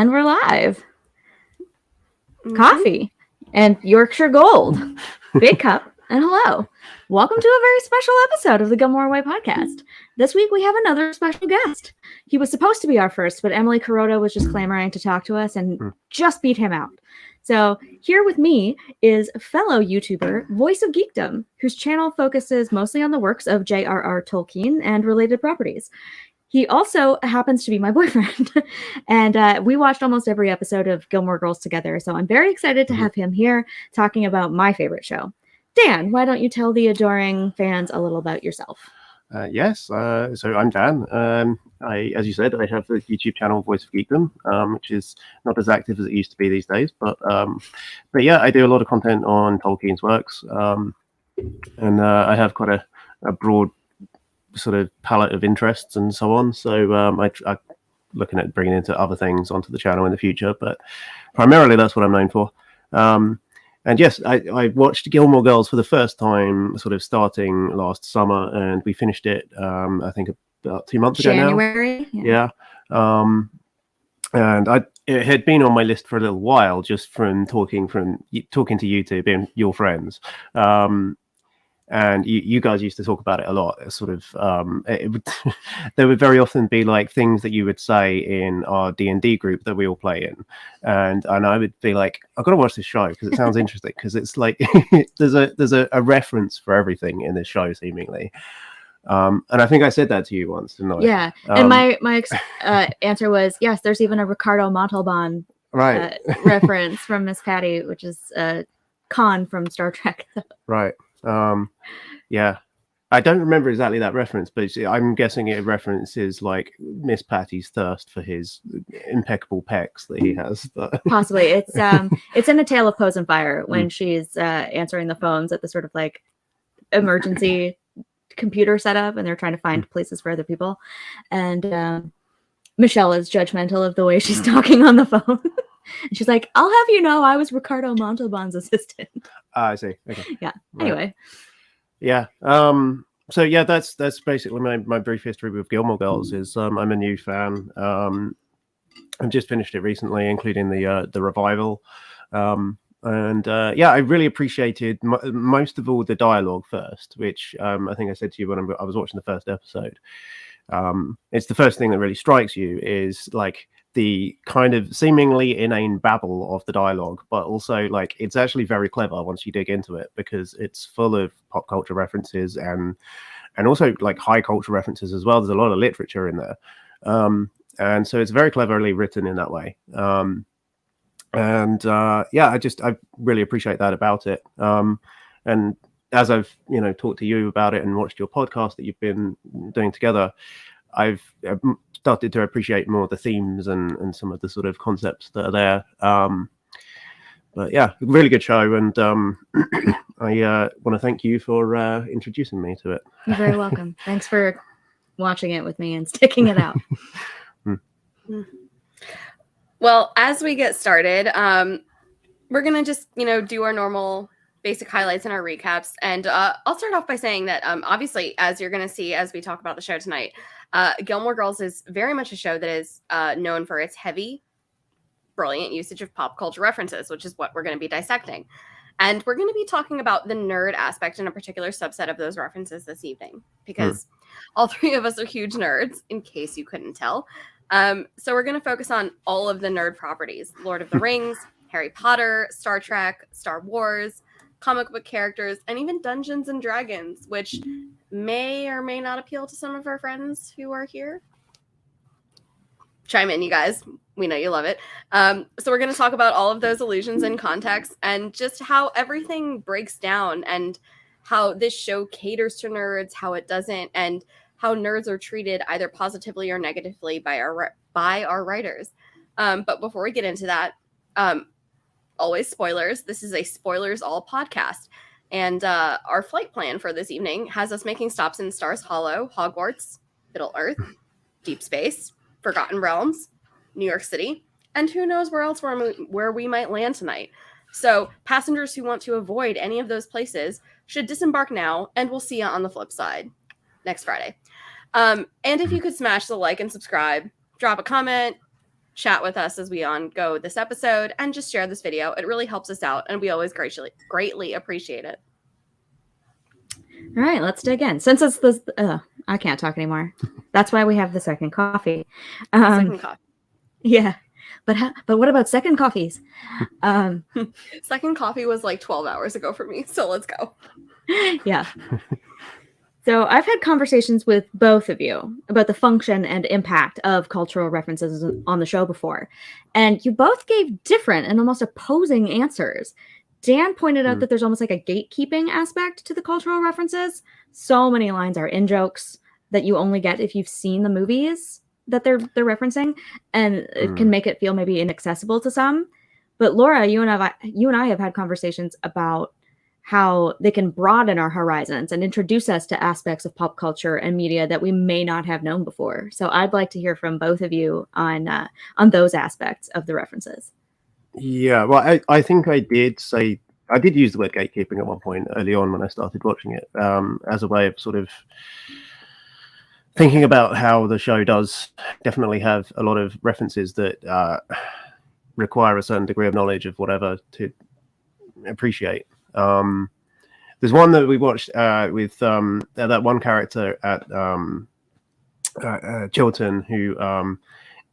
And we're live. Coffee and Yorkshire Gold. Big cup and hello. Welcome to a very special episode of the Gilmore Way Podcast. This week we have another special guest. He was supposed to be our first, but Emily Carota was just clamoring to talk to us and just beat him out. So here with me is fellow YouTuber, Voice of Geekdom, whose channel focuses mostly on the works of J.R.R. Tolkien and related properties. He also happens to be my boyfriend, and we watched almost every episode of Gilmore Girls together, so I'm very excited to have him here talking about my favorite show. Dan, why don't you tell the adoring fans a little about yourself? Yes, so I'm Dan. As you said, I have the YouTube channel Voice of Geekdom, which is not as active as it used to be these days, but yeah, I do a lot of content on Tolkien's works, and I have quite a broad sort of palette of interests and so on. So I'm looking at bringing into other things onto the channel in the future, but primarily that's what I'm known for. And yes, I watched Gilmore Girls for the first time sort of starting last summer, and we finished it I think about 2 months ago now. January. Yeah. And it had been on my list for a little while, just from talking to you two, being your friends. And you guys used to talk about it a lot. Sort of, there would very often be like things that you would say in our D&D group that we all play in, and I would be like, I've got to watch this show because it sounds interesting. Because it's like there's a reference for everything in this show, seemingly. And I think I said that to you once, didn't I? Yeah, and my answer was yes. There's even a Ricardo Montalban reference from Miss Patty, which is Khan from Star Trek. Right. Yeah, I don't remember exactly that reference, but I'm guessing it references like Miss Patty's thirst for his impeccable pecs that he has. But... Possibly, it's in A Tale of Pose and Fire when she's answering the phones at the sort of like emergency computer setup, and they're trying to find places for other people, and Michelle is judgmental of the way she's talking on the phone. And she's like, I'll have you know I was Ricardo Montalban's assistant. I see. Okay. Yeah. Right. Anyway. Yeah. So yeah, that's basically my brief history with Gilmore Girls. Is I'm a new fan. I've just finished it recently, including the revival. And yeah, I really appreciated most of all the dialogue first, which I think I said to you when I was watching the first episode. It's the first thing that really strikes you is like the kind of seemingly inane babble of the dialogue, but also like it's actually very clever once you dig into it, because it's full of pop culture references and also like high culture references as well. There's a lot of literature in there, and so it's very cleverly written in that way. Yeah, I really appreciate that about it. And as I've talked to you about it and watched your podcast that you've been doing together, I've started to appreciate more the themes and some of the sort of concepts that are there. But yeah, really good show, and I want to thank you for introducing me to it. You're very welcome. Thanks for watching it with me and sticking it out. Well, as we get started, we're going to just, do our normal basic highlights and our recaps. And I'll start off by saying that obviously, as you're going to see as we talk about the show tonight, Gilmore Girls is very much a show that is known for its heavy, brilliant usage of pop culture references, which is what we're going to be dissecting. And we're going to be talking about the nerd aspect in a particular subset of those references this evening, because all three of us are huge nerds, in case you couldn't tell. So we're going to focus on all of the nerd properties: Lord of the Rings, Harry Potter, Star Trek, Star Wars, comic book characters, and even Dungeons and Dragons, which may or may not appeal to some of our friends who are here. Chime in, you guys. We know you love it. So we're going to talk about all of those allusions and context, and just how everything breaks down, and how this show caters to nerds, how it doesn't, and how nerds are treated either positively or negatively by our writers. But before we get into that, always spoilers. This is a spoilers all podcast. And our flight plan for this evening has us making stops in Stars Hollow, Hogwarts, Middle Earth, Deep Space, Forgotten Realms, New York City, and who knows where else where we might land tonight. So passengers who want to avoid any of those places should disembark now, and we'll see you on the flip side next Friday. And if you could smash the like and subscribe, drop a comment, chat with us as we go this episode, and just share this video. It really helps us out, and we always greatly appreciate it. All right, let's dig in. Since it's this, I can't talk anymore. That's why we have the second coffee. Second coffee. Yeah, but what about second coffees? Second coffee was like 12 hours ago for me, so let's go. Yeah. So I've had conversations with both of you about the function and impact of cultural references on the show before, and you both gave different and almost opposing answers. Dan pointed out that there's almost like a gatekeeping aspect to the cultural references. So many lines are in-jokes that you only get if you've seen the movies that they're referencing, and it can make it feel maybe inaccessible to some. But Laura, you and I have had conversations about how they can broaden our horizons and introduce us to aspects of pop culture and media that we may not have known before. So I'd like to hear from both of you on those aspects of the references. Yeah, well, I think I did use the word gatekeeping at one point early on when I started watching it, as a way of sort of thinking about how the show does definitely have a lot of references that require a certain degree of knowledge of whatever to appreciate. There's one that we watched with that one character at Chilton who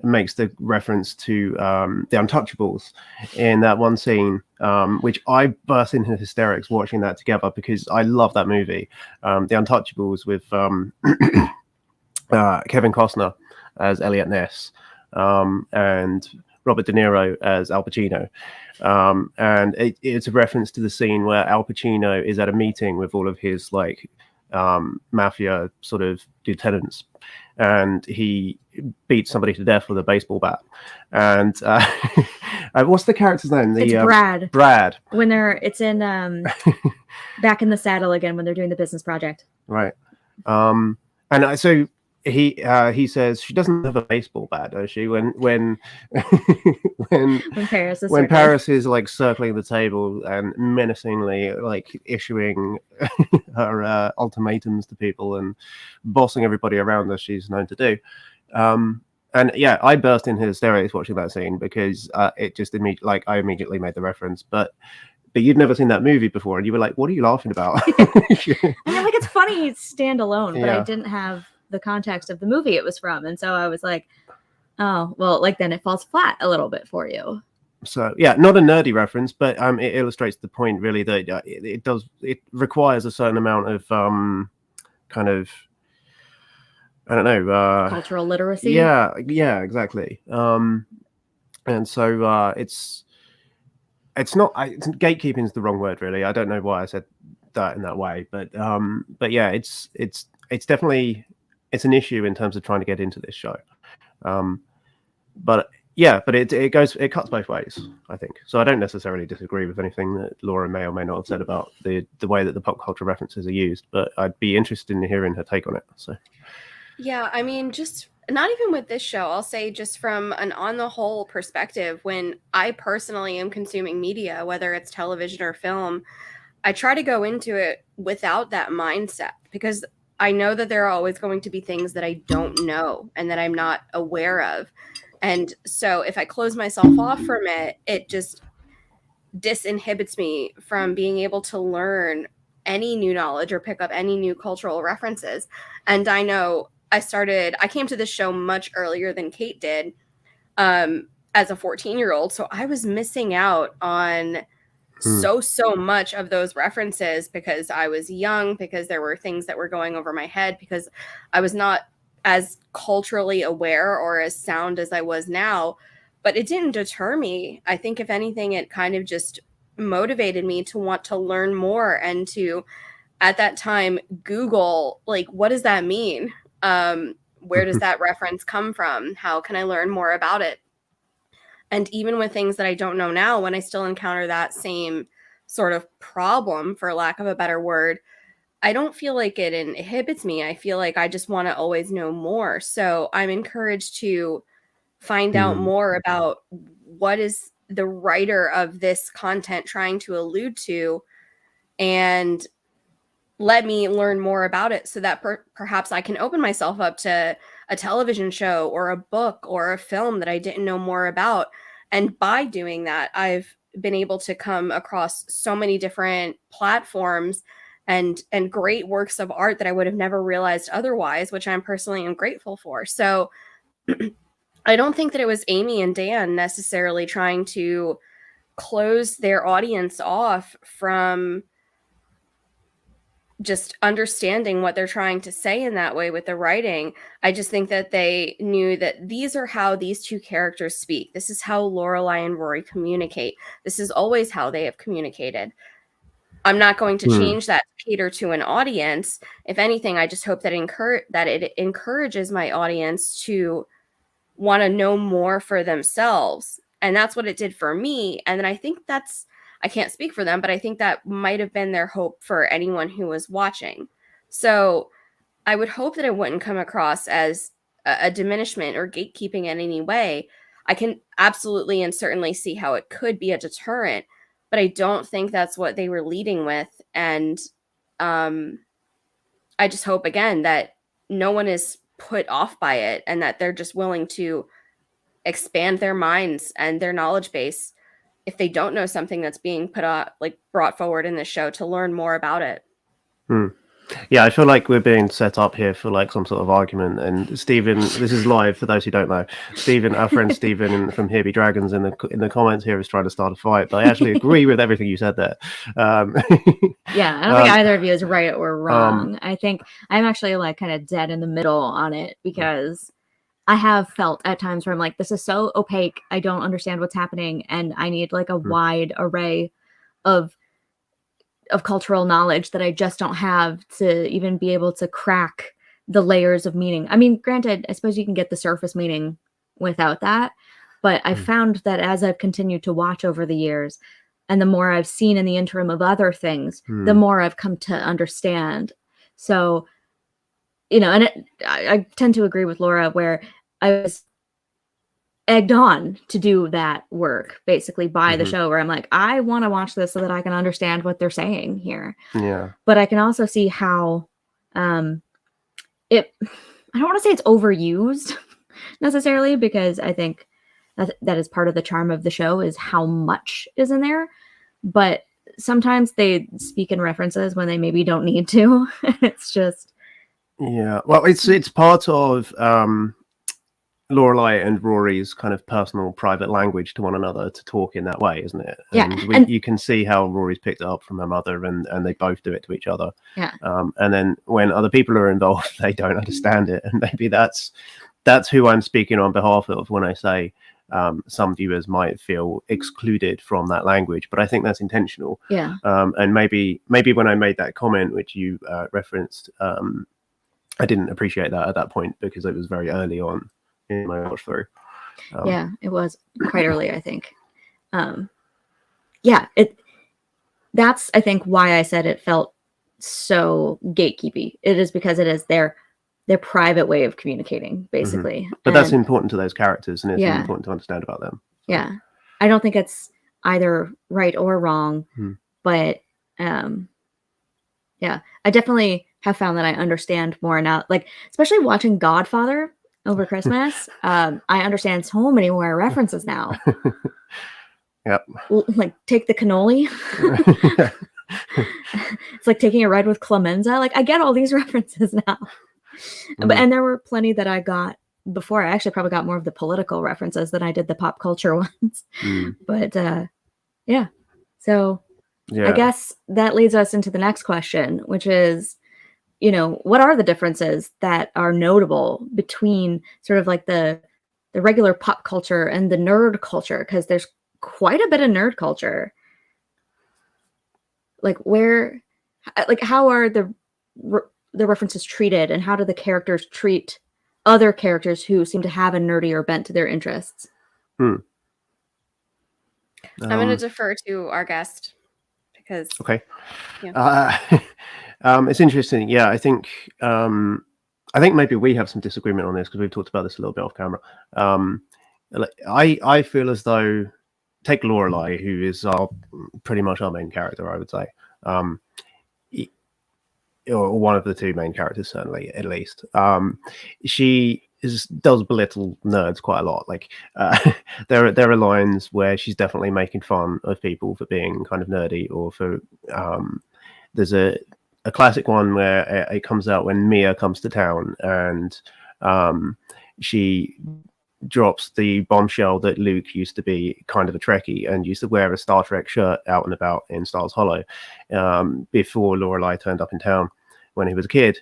makes the reference to the Untouchables in that one scene, which I burst into hysterics watching that together because I love that movie. The Untouchables with Kevin Costner as Elliot Ness and Robert De Niro as Al Pacino. And it's a reference to the scene where Al Pacino is at a meeting with all of his like mafia sort of lieutenants, and he beats somebody to death with a baseball bat. And what's the character's name? It's Brad. Brad. When it's in Back in the Saddle again, when they're doing the business project. Right. And so he says she doesn't have a baseball bat, does she? When Paris is like circling the table and menacingly like issuing her ultimatums to people and bossing everybody around as she's known to do. And yeah, I burst into hysterics watching that scene because it just I immediately made the reference, but you'd never seen that movie before, and you were like, "What are you laughing about?" And you're like, "It's funny, standalone," but yeah. I didn't have the context of the movie it was from, and so I was like, "Oh, well, like then it falls flat a little bit for you." So yeah, not a nerdy reference, but it illustrates the point really that it requires a certain amount of kind of, I don't know, cultural literacy. Yeah, exactly. And so it's not gatekeeping is the wrong word really. I don't know why I said that in that way, but yeah, it's definitely an issue in terms of trying to get into this show. But it cuts both ways, I think. So I don't necessarily disagree with anything that Laura may or may not have said about the way that the pop culture references are used, but I'd be interested in hearing her take on it. So yeah, I mean, just not even with this show, I'll say just from an on the whole perspective, when I personally am consuming media, whether it's television or film, I try to go into it without that mindset because I know that there are always going to be things that I don't know and that I'm not aware of. And so if I close myself off from it, it just disinhibits me from being able to learn any new knowledge or pick up any new cultural references. And I know I came to this show much earlier than Kate did as a 14-year-old. So I was missing out on so much of those references because I was young, because there were things that were going over my head, because I was not as culturally aware or as sound as I was now. But it didn't deter me. I think if anything, it kind of just motivated me to want to learn more and to, at that time, Google, like, what does that mean? Where does that reference come from? How can I learn more about it? And even with things that I don't know now, when I still encounter that same sort of problem, for lack of a better word, I don't feel like it inhibits me. I feel like I just want to always know more. So I'm encouraged to find out more about what is the writer of this content trying to allude to, and let me learn more about it so that perhaps I can open myself up to a television show or a book or a film that I didn't know more about. And by doing that, I've been able to come across so many different platforms and great works of art that I would have never realized otherwise, which I'm personally am grateful for. So I don't think that it was Amy and Dan necessarily trying to close their audience off from just understanding what they're trying to say in that way with the writing. I just think that they knew that these are how these two characters speak. This is how Lorelai and Rory communicate. This is always how they have communicated. I'm not going to change that to cater to an audience. If anything, I just hope that it encourages my audience to want to know more for themselves. And that's what it did for me. And then I think I can't speak for them, but I think that might have been their hope for anyone who was watching. So I would hope that it wouldn't come across as a diminishment or gatekeeping in any way. I can absolutely and certainly see how it could be a deterrent, but I don't think that's what they were leading with. And I just hope, again, that no one is put off by it and that they're just willing to expand their minds and their knowledge base if they don't know something that's being brought forward in the show, to learn more about it. Yeah, I feel like we're being set up here for like some sort of argument. And Stephen, this is live for those who don't know. Stephen, our friend Stephen from Here Be Dragons in the comments here is trying to start a fight. But I actually agree with everything you said there. Yeah, I don't think either of you is right or wrong. I think I'm actually like kind of dead in the middle on it, because I have felt at times where I'm like, this is so opaque. I don't understand what's happening, and I need like a wide array of cultural knowledge that I just don't have to even be able to crack the layers of meaning. I mean, granted, I suppose you can get the surface meaning without that, but I found that as I've continued to watch over the years, and the more I've seen in the interim of other things, the more I've come to understand. So, you know, and I tend to agree with Laura, where I was egged on to do that work basically by the show, where I'm like, I want to watch this so that I can understand what they're saying here. Yeah. But I can also see how I don't want to say it's overused necessarily, because I think that is part of the charm of the show, is how much is in there. But sometimes they speak in references when they maybe don't need to. It's just, yeah. Well, it's part of Lorelai and Rory's kind of personal private language to one another, to talk in that way, isn't it? Yeah. And you can see how Rory's picked it up from her mother, and they both do it to each other. Yeah. And then when other people are involved, they don't understand it. And maybe that's who I'm speaking on behalf of when I say some viewers might feel excluded from that language, but I think that's intentional. Yeah. And maybe when I made that comment, which you referenced, I didn't appreciate that at that point, because it was very early on in my watch through. Yeah, it was quite early, I think. That's I think why I said it felt so gatekeepy. It is because it is their private way of communicating, basically. But that's important to those characters, and it's important to understand about them. So. Yeah, I don't think it's either right or wrong, but yeah, I definitely have found that I understand more now, like especially watching Godfather over Christmas. I understand so many more references now. Yep. Like take the cannoli. It's like taking a ride with Clemenza. Like I get all these references now. And there were plenty that I got before. I actually probably got more of the political references than I did the pop culture ones. But yeah. So I guess that leads us into the next question, which is, you know, what are the differences that are notable between sort of like the regular pop culture and the nerd culture? Because there's quite a bit of nerd culture. Like how are the references treated, and how do the characters treat other characters who seem to have a nerdier bent to their interests? I'm going to defer to our guest, because okay. Yeah. It's interesting. Yeah, I think maybe we have some disagreement on this, because we've talked about this a little bit off camera. I feel as though, take Lorelai, who is pretty much our main character, I would say. or one of the two main characters, certainly, at least. She does belittle nerds quite a lot. Like there are lines where she's definitely making fun of people for being kind of nerdy, or for there's a classic one where it comes out when Mia comes to town, and she drops the bombshell that Luke used to be kind of a Trekkie and used to wear a Star Trek shirt out and about in Stars Hollow before Lorelai turned up in town when he was a kid.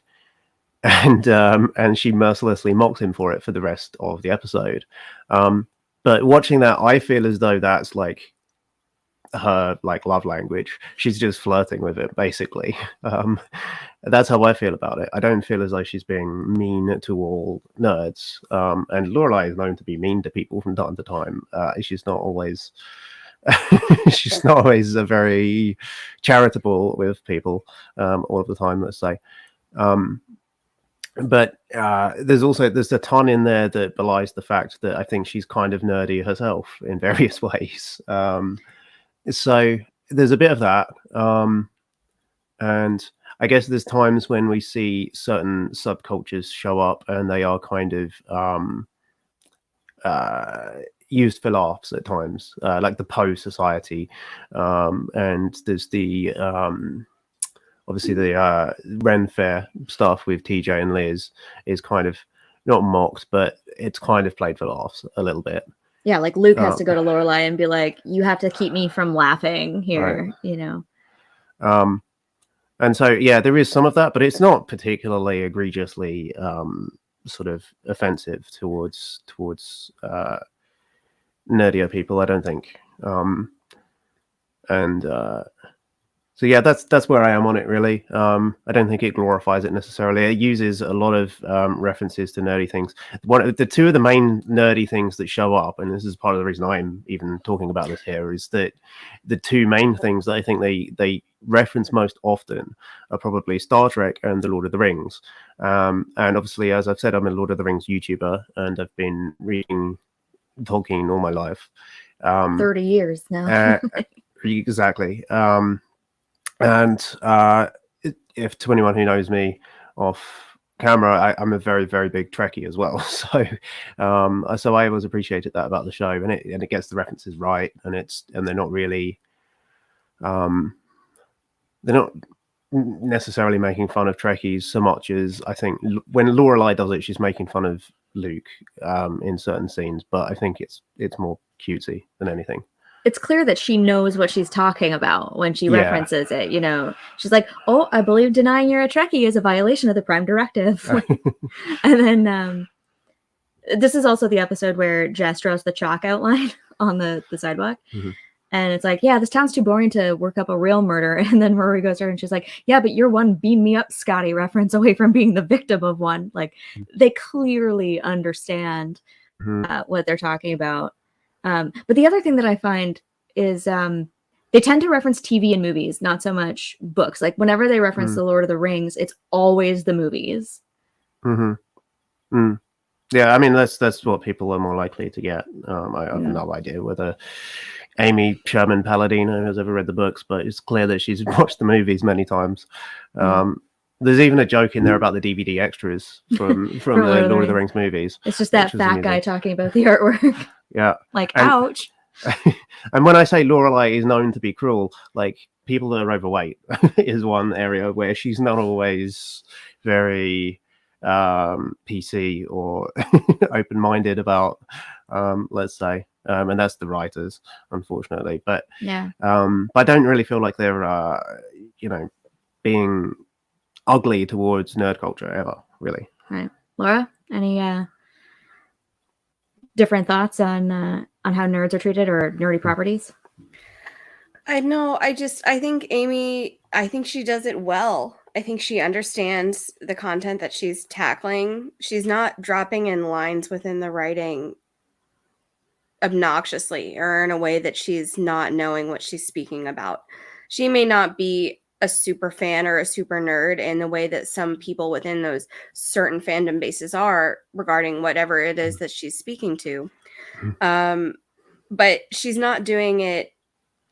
And she mercilessly mocks him for it for the rest of the episode. But watching that, I feel as though that's like her like love language. She's just flirting with it, basically. That's how I feel about it. I don't feel as though she's being mean to all nerds. And Lorelai is known to be mean to people from time to time. She's not always she's not always very charitable with people all of the time, let's say. But there's a ton in there that belies the fact that I think she's kind of nerdy herself in various ways. So there's a bit of that. And I guess there's times when we see certain subcultures show up and they are kind of used for laughs at times, like the Poe Society. And there's the obviously the Ren Fair stuff with TJ and Liz is kind of not mocked, but it's kind of played for laughs a little bit. Yeah, like Luke has to go to Lorelai and be like, you have to keep me from laughing here, right. you know. And so, yeah, there is some of that, but it's not particularly egregiously sort of offensive towards nerdier people, I don't think. So yeah, that's where I am on it, really. I don't think it glorifies it necessarily. It uses a lot of references to nerdy things. The two of the main nerdy things that show up, and this is part of the reason I'm even talking about this here, is that the two main things that I think they reference most often are probably Star Trek and The Lord of the Rings. And obviously, as I've said, I'm a Lord of the Rings YouTuber, and I've been reading Tolkien all my life. 30 years now. Exactly. And if to anyone who knows me off camera, I'm a very, very big Trekkie as well. So I always appreciated that about the show, and it gets the references right, and they're not really they're not necessarily making fun of Trekkies so much as I think when Lorelai does it, she's making fun of Luke in certain scenes, but I think it's more cutesy than anything. It's clear that she knows what she's talking about when she references it. You know, she's like, "Oh, I believe denying you're a Trekkie is a violation of the Prime Directive." And then this is also the episode where Jess draws the chalk outline on the sidewalk. Mm-hmm. And it's like, yeah, this town's too boring to work up a real murder. And then Rory goes to her and she's like, yeah, but you're one beam me up, Scotty reference away from being the victim of one. Like, they clearly understand what they're talking about. But the other thing that I find is they tend to reference TV and movies, not so much books. Like whenever they reference The Lord of the Rings, it's always the movies. Mm-hmm. Mm. Yeah, I mean, that's what people are more likely to get. I have no idea whether Amy Sherman Palladino has ever read the books, but it's clear that she's watched the movies many times. There's even a joke in there about the DVD extras from the Lord of the Rings movies. It's just that fat guy talking about the artwork. Yeah. Like, ouch. And when I say Lorelai is known to be cruel, like people that are overweight is one area where she's not always very PC or open-minded about, let's say. And that's the writers, unfortunately. But I don't really feel like they're, being ugly towards nerd culture ever, really. Right, Laura, any different thoughts on how nerds are treated or nerdy properties? I think Amy, she does it well. I think she understands the content that she's tackling. She's not dropping in lines within the writing obnoxiously or in a way that she's not knowing what she's speaking about. She may not be a super fan or a super nerd in the way that some people within those certain fandom bases are regarding whatever it is that she's speaking to. But she's not doing it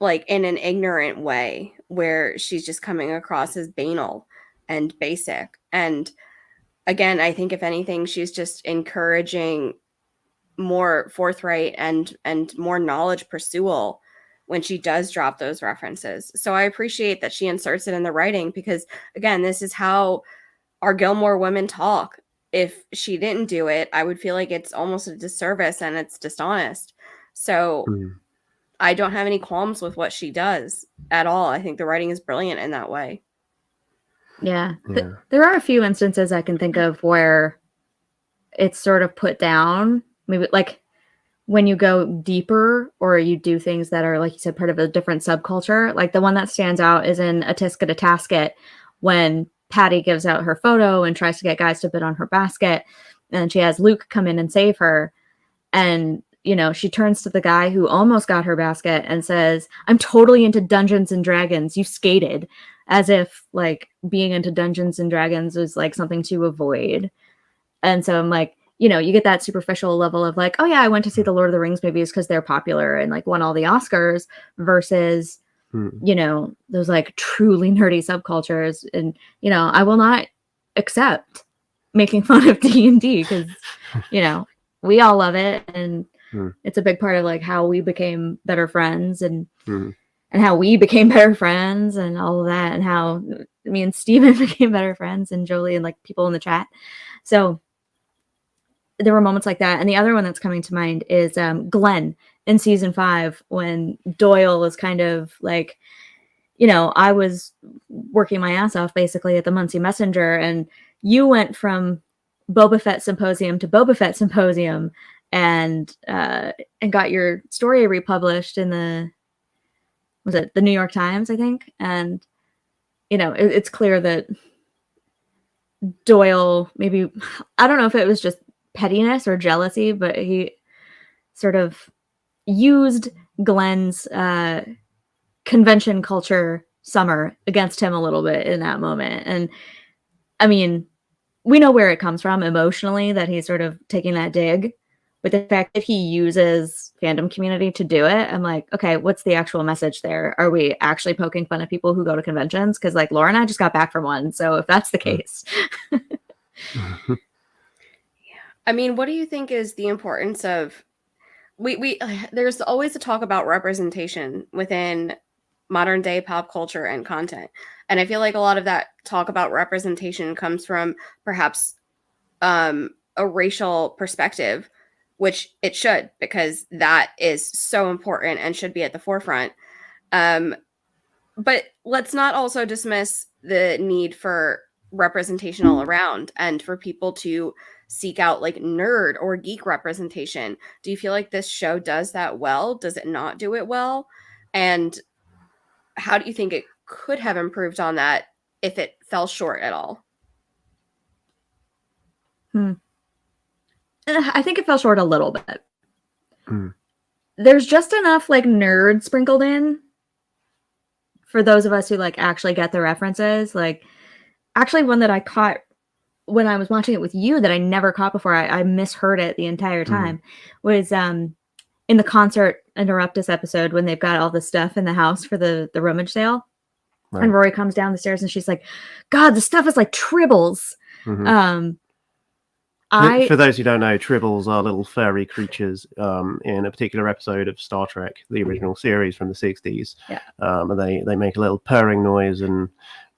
like in an ignorant way where she's just coming across as banal. and basic. And again, I think if anything, she's just encouraging more forthright and more knowledge pursual when she does drop those references. So I appreciate that she inserts it in the writing, because again, this is how our Gilmore women talk. If she didn't do it, I would feel like it's almost a disservice and it's dishonest. So I don't have any qualms with what she does at all. I think the writing is brilliant in that way. Yeah. There are a few instances I can think of where it's sort of put down, maybe like when you go deeper or you do things that are, like you said, part of a different subculture. Like the one that stands out is in A Tisket a Tasket, when Patty gives out her photo and tries to get guys to bid on her basket, and she has Luke come in and save her. And, you know, she turns to the guy who almost got her basket and says, "I'm totally into Dungeons and Dragons. You skated," as if like being into Dungeons and Dragons was like something to avoid. And so I'm like, you know, you get that superficial level of like, oh yeah, I went to see the Lord of the Rings movies because they're popular and like won all the Oscars, versus, you know, those like truly nerdy subcultures. And, you know, I will not accept making fun of D&D because, you know, we all love it. And it's a big part of like how we became better friends and how we became better friends and all of that, and how me and Steven became better friends, and Jolie and like people in the chat. So there were moments like that. And the other one that's coming to mind is Glenn in season 5, when Doyle was kind of like, you know, I was working my ass off basically at the Muncie Messenger, and you went from Boba Fett Symposium to Boba Fett Symposium, and got your story republished in the New York Times, I think. And, you know, it's clear that Doyle, maybe, I don't know if it was just pettiness or jealousy, but he sort of used Glenn's convention culture summer against him a little bit in that moment. And I mean, we know where it comes from emotionally, that he's sort of taking that dig, but the fact that he uses fandom community to do it, I'm like, okay, what's the actual message there? Are we actually poking fun at people who go to conventions? Because like Laura and I just got back from one, so if that's the case. I mean, what do you think is the importance of we there's always a talk about representation within modern day pop culture and content. And I feel like a lot of that talk about representation comes from perhaps a racial perspective, which it should, because that is so important and should be at the forefront. But let's not also dismiss the need for representation all around, and for people to seek out like nerd or geek representation. Do you feel like this show does that well? Does it not do it well? And how do you think it could have improved on that if it fell short at all? I think it fell short a little bit. There's just enough like nerd sprinkled in for those of us who like actually get the references. Like, actually one that I caught when I was watching it with you that I never caught before, I misheard it the entire time, was in the Concert Interruptus episode, when they've got all the stuff in the house for the rummage sale. Right. And Rory comes down the stairs and she's like, God, the stuff is like tribbles. For those who don't know, tribbles are little furry creatures in a particular episode of Star Trek, the original series from the 60s. And they make a little purring noise, and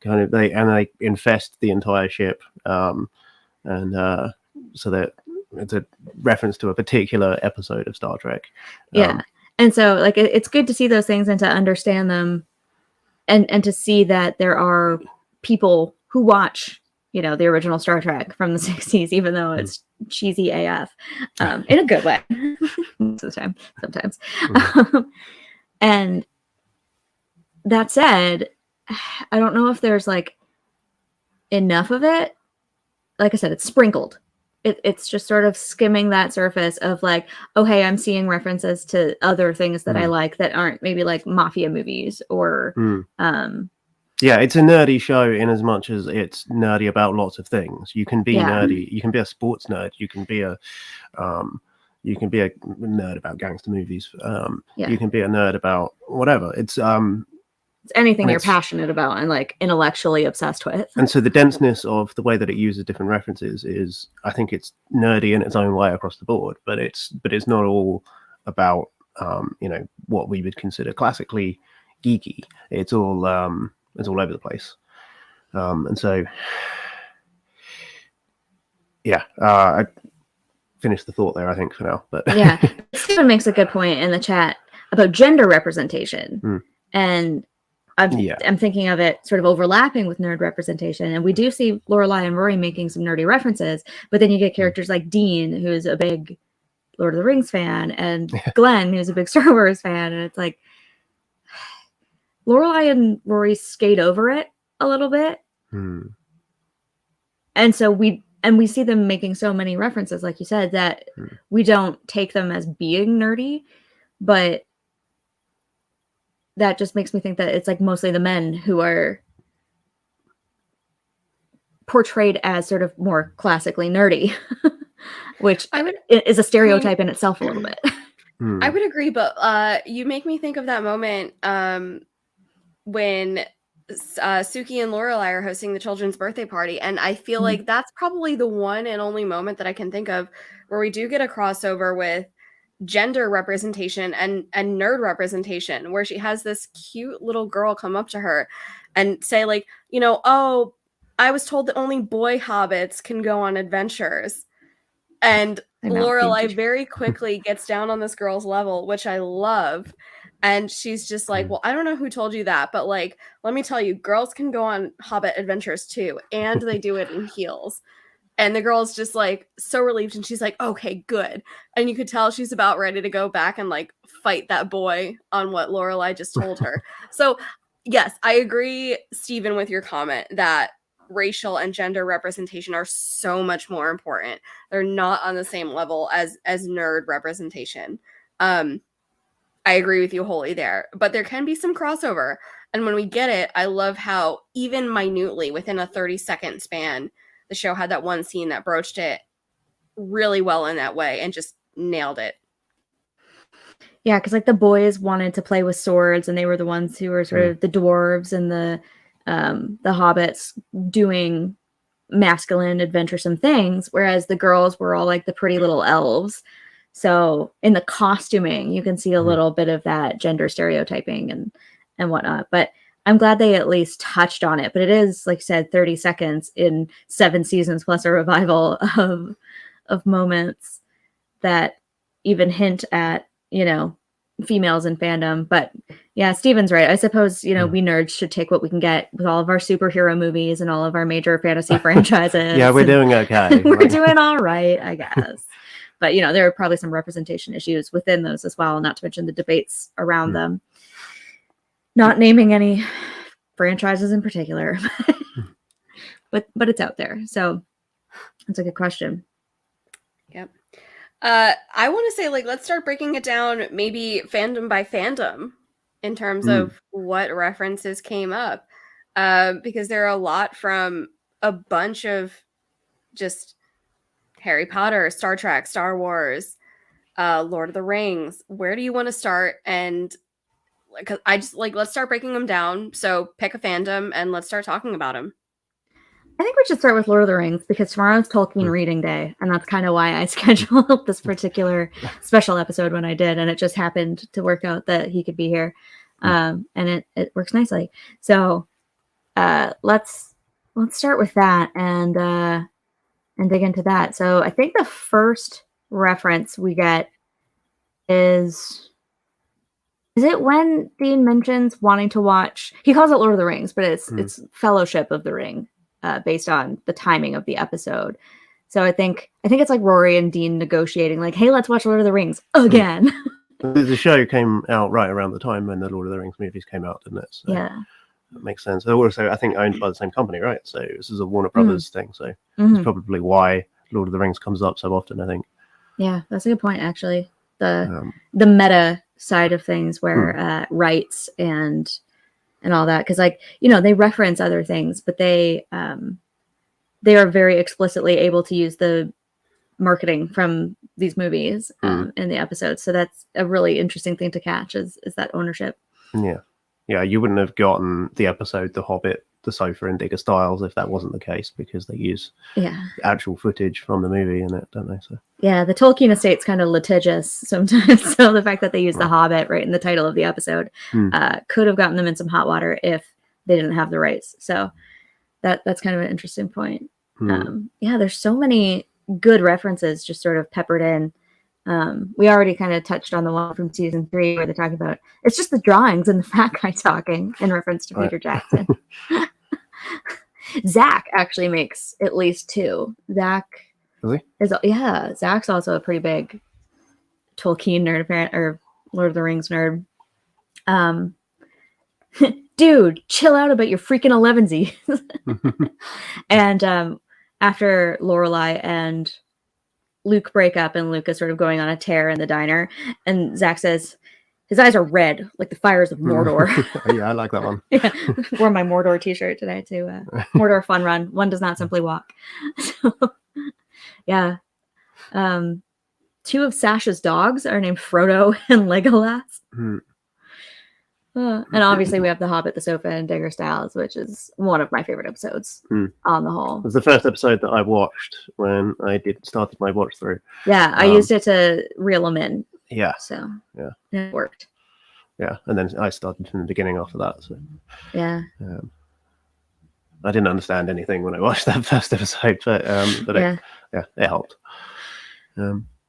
kind of they infest the entire ship. So that it's a reference to a particular episode of Star Trek. And so like it's good to see those things and to understand them, and to see that there are people who watch, you know, the original Star Trek from the 60s, even though it's cheesy AF, in a good way. Most of the time, sometimes. And that said, I don't know if there's like enough of it. Like I said, it's sprinkled. It's just sort of skimming that surface of like, oh, hey, I'm seeing references to other things that I like that aren't maybe like mafia movies or yeah, it's a nerdy show in as much as it's nerdy about lots of things. You can be nerdy. You can be a sports nerd. You can be a nerd about gangster movies. You can be a nerd about whatever. It's It's anything And you're it's- passionate about and like intellectually obsessed with. And so the denseness of the way that it uses different references is, I think it's nerdy in its own way across the board, but it's not all about what we would consider classically geeky. It's all over the place. And so I finished the thought there, I think, for now. But Yeah, Stephen makes a good point in the chat about gender representation, and I'm thinking of it sort of overlapping with nerd representation. And we do see Lorelai and Rory making some nerdy references, but then you get characters like Dean, who's a big Lord of the Rings fan, and Glenn, who's a big Star Wars fan, and it's like Lorelai and Rory skate over it a little bit, and so we see them making so many references, like you said, that we don't take them as being nerdy, but that just makes me think that it's like mostly the men who are portrayed as sort of more classically nerdy, which is a stereotype in itself a little bit. I would agree, but you make me think of that moment when Suki and Lorelai are hosting the children's birthday party, and I feel like that's probably the one and only moment that I can think of where we do get a crossover with gender representation and nerd representation, where she has this cute little girl come up to her and say like, oh, I was told that only boy hobbits can go on adventures. And Lorelai very quickly gets down on this girl's level, which I love. And she's just like, well, I don't know who told you that, but like, let me tell you, girls can go on hobbit adventures too. And they do it in heels. And the girl's just like so relieved. And she's like, okay, good. And you could tell she's about ready to go back and like fight that boy on what Lorelai just told her. So yes, I agree, Stephen, with your comment that racial and gender representation are so much more important. They're not on the same level as nerd representation. I agree with you wholly there, but there can be some crossover. And when we get it, I love how even minutely within a 30-second span, the show had that one scene that broached it really well in that way and just nailed it. Yeah, because like the boys wanted to play with swords, and they were the ones who were sort of the dwarves and the hobbits doing masculine, adventuresome things, whereas the girls were all like the pretty little elves. So in the costuming, you can see a little bit of that gender stereotyping and whatnot. But I'm glad they at least touched on it. But it is, like you said, 30 seconds in 7 seasons plus a revival of moments that even hint at, females in fandom. But yeah, Steven's right. I suppose, we nerds should take what we can get with all of our superhero movies and all of our major fantasy franchises. Yeah, we're doing okay. We're doing all right, I guess. But, there are probably some representation issues within those as well, not to mention the debates around them. Not naming any franchises in particular, but it's out there. So that's a good question. Yep. I want to say, let's start breaking it down, maybe fandom by fandom, in terms of what references came up, because there are a lot from a bunch of just Harry Potter, Star Trek, Star Wars, Lord of the Rings. Where do you want to start? And I just let's start breaking them down. So pick a fandom and let's start talking about them. I think we should start with Lord of the Rings because tomorrow's Tolkien Reading Day, and that's kind of why I scheduled this particular special episode when I did, and it just happened to work out that he could be here, and it works nicely. So let's start with that and dig into that. So I think the first reference we get is it when Dean mentions wanting to watch? He calls it Lord of the Rings, but it's Fellowship of the Ring. Based on the timing of the episode. So I think it's like Rory and Dean negotiating, like, hey, let's watch Lord of the Rings again. The show came out right around the time when the Lord of the Rings movies came out, didn't it? So yeah. That makes sense. They're also, I think, owned by the same company, right? So this is a Warner Brothers thing. So that's probably why Lord of the Rings comes up so often, I think. Yeah, that's a good point, actually. The meta side of things where rights and all that, because they reference other things, but they are very explicitly able to use the marketing from these movies in the episodes. So that's a really interesting thing to catch is that ownership. Yeah. yeah, you wouldn't have gotten the episode The Hobbit, The Sofa and Digger Styles if that wasn't the case, because they use actual footage from the movie in it, don't they? So yeah, the Tolkien estate's kind of litigious sometimes. So the fact that they use The Hobbit right in the title of the episode could have gotten them in some hot water if they didn't have the rights. So that's kind of an interesting point. Yeah, there's so many good references just sort of peppered in. We already kind of touched on the one from season 3 where they're talking about it's just the drawings and the fat guy talking in reference to Peter Jackson. Zach actually makes at least 2. Zach Zach's also a pretty big Tolkien nerd, apparently, or Lord of the Rings nerd. Dude, chill out about your freaking 11sies. And after Lorelai and Luke break up and Luke is sort of going on a tear in the diner, and Zach says his eyes are red like the fires of Mordor. Yeah, I like that one. Yeah. Wore my Mordor t-shirt today too. Mordor fun run. One does not simply walk. So, yeah. 2 of Sasha's dogs are named Frodo and Legolas. And obviously we have The Hobbit, The Sofa, and Digger Styles, which is one of my favorite episodes on the whole. It was the first episode that I watched when I started my watch through. Yeah, I used it to reel them in. Yeah. So yeah, it worked. Yeah, and then I started from the beginning after that. So yeah. I didn't understand anything when I watched that first episode, but it helped.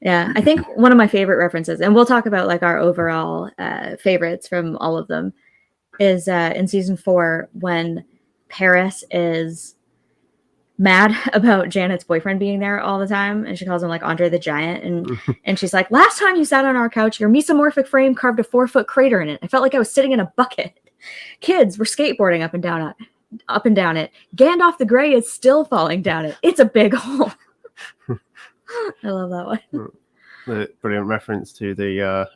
Yeah, I think one of my favorite references, and we'll talk about like our overall favorites from all of them, is in season 4 when Paris is mad about Janet's boyfriend being there all the time, and she calls him like Andre the Giant, and she's like, last time you sat on our couch, your mesomorphic frame carved a 4-foot crater in it. I felt like I was sitting in a bucket. Kids were skateboarding up and down it. Gandalf the Grey is still falling down it. It's a big hole. I love that one. The brilliant reference to the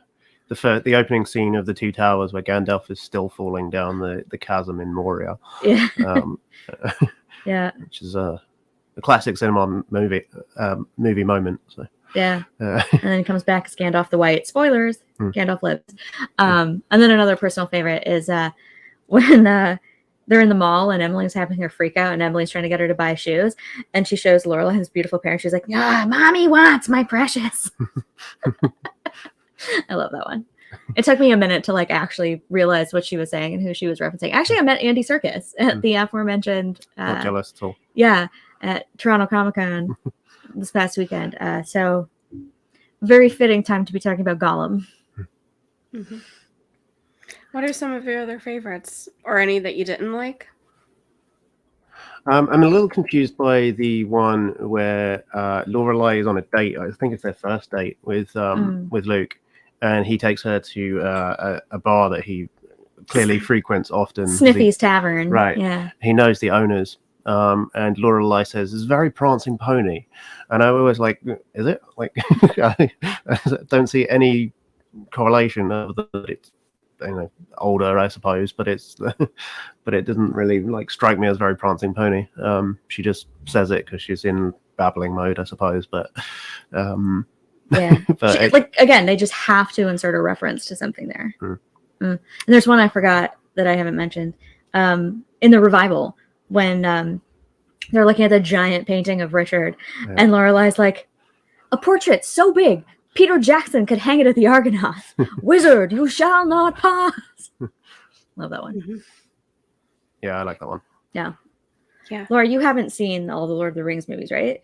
opening scene of The Two Towers, where Gandalf is still falling down the chasm in Moria. Yeah. Yeah. Which is a classic cinema movie moment. So yeah. And then he comes back as Gandalf the White. Spoilers. Gandalf lives. And then another personal favorite is when they're in the mall and Emily's having her freak out and Emily's trying to get her to buy shoes, and she shows Lorelai his beautiful pair. She's like, mommy wants my precious. I love that one. It took me a minute to like actually realize what she was saying and who she was referencing. Actually, I met Andy Serkis at the aforementioned not jealous at all. Yeah, at Toronto Comic-Con this past weekend. So very fitting time to be talking about Gollum. Mm-hmm. What are some of your other favorites, or any that you didn't like? I'm a little confused by the one where Lorelai is on a date. I think it's their first date with Luke, and he takes her to a bar that he clearly frequents often. Sniffy's Tavern. Right. Yeah. He knows the owners. And Lorelai says, "It's a very prancing pony," and I was like, "Is it?" Like, I don't see any correlation other than it's older, I suppose, but it doesn't really like strike me as very prancing pony. She just says it because she's in babbling mode, I suppose. But yeah, but like again, they just have to insert a reference to something there. And there's one I forgot that I haven't mentioned in the revival when they're looking at the giant painting of Richard, and Lorelai's like, "A portrait so big Peter Jackson could hang it at the Argonauts. Wizard, you shall not pass." Love that one. Mm-hmm. Yeah, I like that one. Yeah. Yeah. Laura, you haven't seen all the Lord of the Rings movies, right?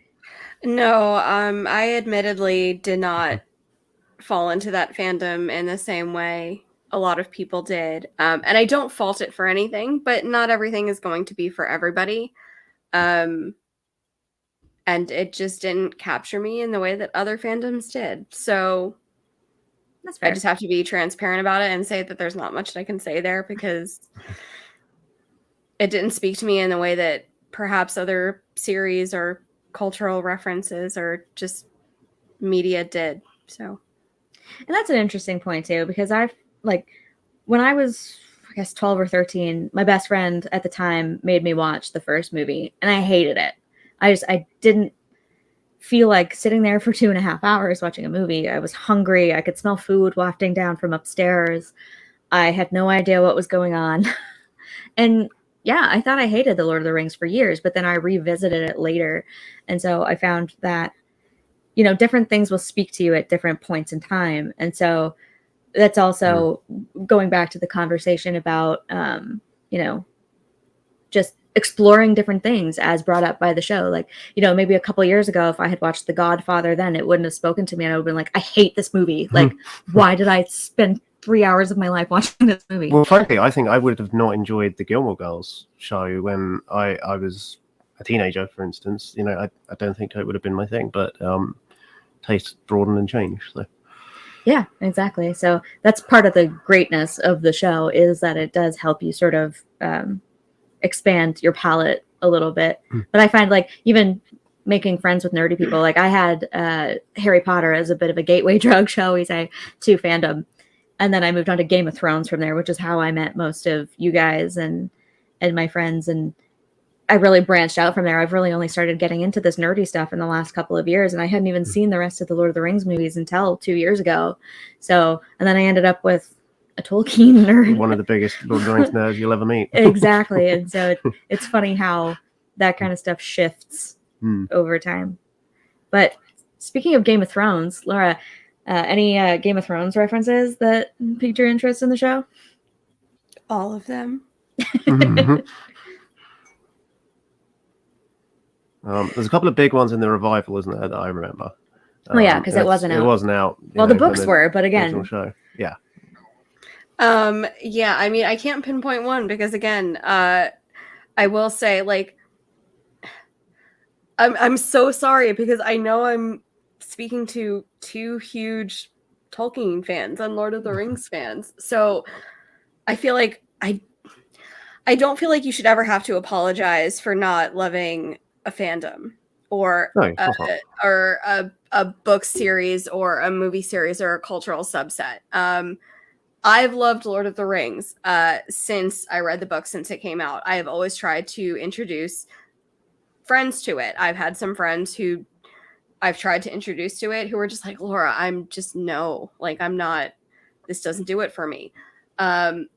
No, I admittedly did not fall into that fandom in the same way a lot of people did. And I don't fault it for anything, but not everything is going to be for everybody. And it just didn't capture me in the way that other fandoms did. So that's fair. I just have to be transparent about it and say that there's not much that I can say there, because it didn't speak to me in the way that perhaps other series or cultural references or just media did. So, and that's an interesting point too, because I've like, when I was, I guess 12 or 13, my best friend at the time made me watch the first movie, and I hated it. I didn't feel like sitting there for 2.5 hours watching a movie. I was hungry. I could smell food wafting down from upstairs. I had no idea what was going on. And yeah, I thought I hated The Lord of the Rings for years, but then I revisited it later. And so I found that, you know, different things will speak to you at different points in time. And so that's also going back to the conversation about, you know, just exploring different things as brought up by the show. Like, you know, maybe a couple years ago, if I had watched The Godfather then, it wouldn't have spoken to me. And I would have been like, I hate this movie. Like, why did I spend 3 hours of my life watching this movie? Well, frankly, I think I would have not enjoyed the Gilmore Girls show when I was a teenager, for instance. You know, I don't think it would have been my thing, but tastes broaden and change. So. Yeah, exactly. So that's part of the greatness of the show, is that it does help you sort of expand your palette a little bit. But I find, like, even making friends with nerdy people, like I had Harry Potter as a bit of a gateway drug, shall we say, to fandom. And then I moved on to Game of Thrones from there, which is how I met most of you guys and my friends. And I really branched out from there. I've really only started getting into this nerdy stuff in the last couple of years, and I hadn't even seen the rest of the Lord of the Rings movies until 2 years ago. So, and then I ended up with a Tolkien nerd. One of the biggest Lord of the Rings nerds you'll ever meet. Exactly. And so it's funny how that kind of stuff shifts over time. But speaking of Game of Thrones, Laura, any Game of Thrones references that piqued your interest in the show? All of them. There's a couple of big ones in the revival, isn't there, that I remember? Oh yeah, because it wasn't out. It wasn't out. Well, the books were, but again, show. Yeah. Yeah, I mean, I can't pinpoint one because, again, I will say, like, I'm so sorry because I know I'm speaking to two huge Tolkien fans and Lord of the Rings fans. So I feel like I don't feel like you should ever have to apologize for not loving a fandom or a book series or a movie series or a cultural subset. I've loved Lord of the Rings since I read the book, since it came out. I have always tried to introduce friends to it. I've had some friends who I've tried to introduce to it who are just like, Laura, I'm just no, like, I'm not, this doesn't do it for me. It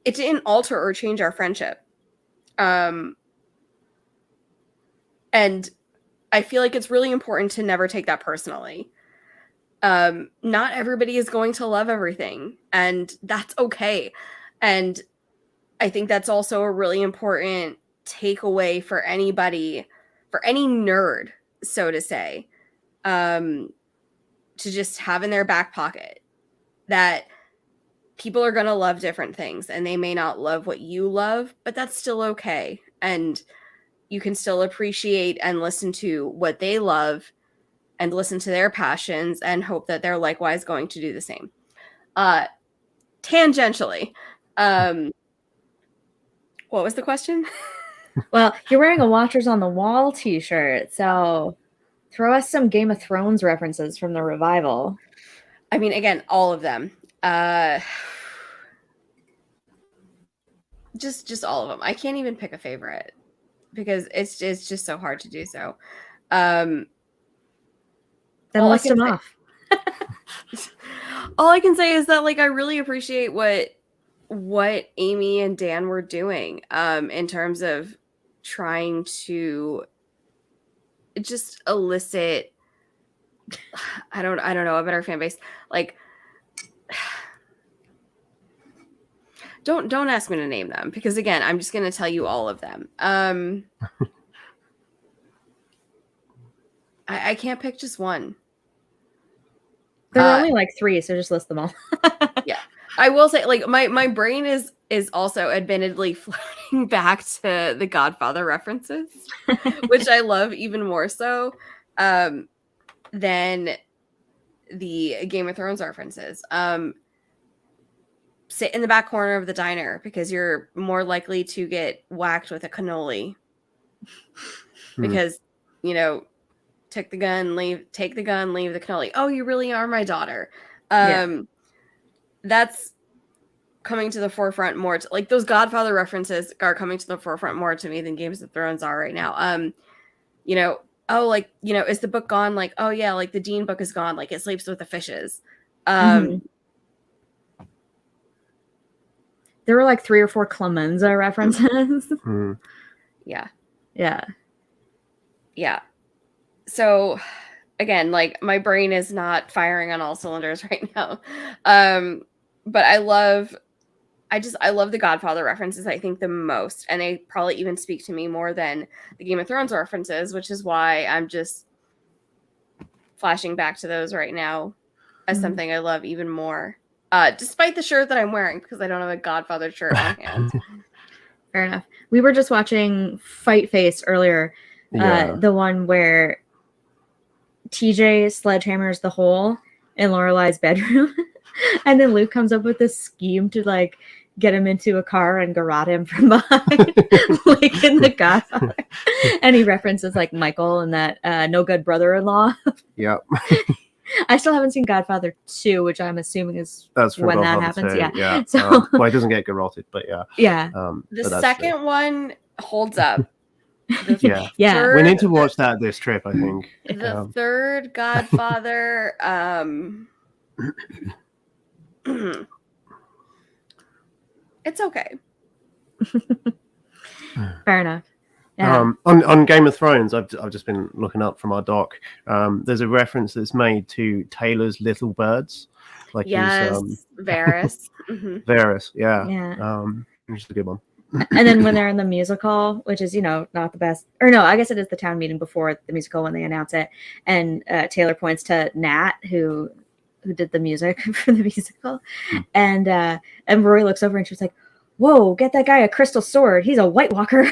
didn't alter or change our friendship. And I feel like it's really important to never take that personally. Not everybody is going to love everything, and that's okay. And I think that's also a really important takeaway for anybody, for any nerd, so to say, to just have in their back pocket that people are going to love different things, and they may not love what you love, but that's still okay. And you can still appreciate and listen to what they love and listen to their passions and hope that they're likewise going to do the same. Tangentially, what was the question? Well, you're wearing a Watchers on the Wall t-shirt, so throw us some Game of Thrones references from the revival. I mean, again, all of them. Just all of them. I can't even pick a favorite because it's just so hard to do so. Then list them off. All I can say is that, like, I really appreciate what Amy and Dan were doing in terms of trying to just elicit, I don't know, a better fan base. Like, don't ask me to name them because, again, I'm just going to tell you all of them. I can't pick just one. There are only like 3, so just list them all. Yeah. I will say, like, my brain is also admittedly floating back to the Godfather references, which I love even more so than the Game of Thrones references. Sit in the back corner of the diner because you're more likely to get whacked with a cannoli because, you know, take the gun, leave the cannoli. Oh, you really are my daughter. That's coming to the forefront more. Like, those Godfather references are coming to the forefront more to me than Games of Thrones are right now. You know, oh, like, you know, is the book gone? Like, oh yeah, like the Dean book is gone. Like, it sleeps with the fishes. there were like 3 or 4 Clemenza references. Mm. Yeah. Yeah. Yeah. So again, like my brain is not firing on all cylinders right now. But I love the Godfather references, I think, the most. And they probably even speak to me more than the Game of Thrones references, which is why I'm just flashing back to those right now as something I love even more. Despite the shirt that I'm wearing, because I don't have a Godfather shirt on hand. Fair enough. We were just watching Fight Face earlier. The one where TJ sledgehammers the hole in Lorelai's bedroom. And then Luke comes up with this scheme to like get him into a car and garrote him from behind, like in The Godfather. And he references like Michael and that no good brother-in-law. Yep. I still haven't seen Godfather 2, which I'm assuming is That's when that Godfather happens. 2, Yeah. So well, it doesn't get garroted, but yeah. Yeah. The second one holds up. Yeah. Third, We need to watch that this trip, I think. The third Godfather, it's okay. Fair enough. Yeah. On Game of Thrones, I've just been looking up from our doc. There's a reference that's made to Taylor's Little Birds, like yes, Varys. Varys, yeah. Yeah. Which is a good one. And then when they're in the musical, which is, not the best, or no, I guess it is the town meeting before the musical when they announce it. And Taylor points to Nat, who did the music for the musical. And Rory looks over and she's like, whoa, get that guy a crystal sword. He's a White Walker.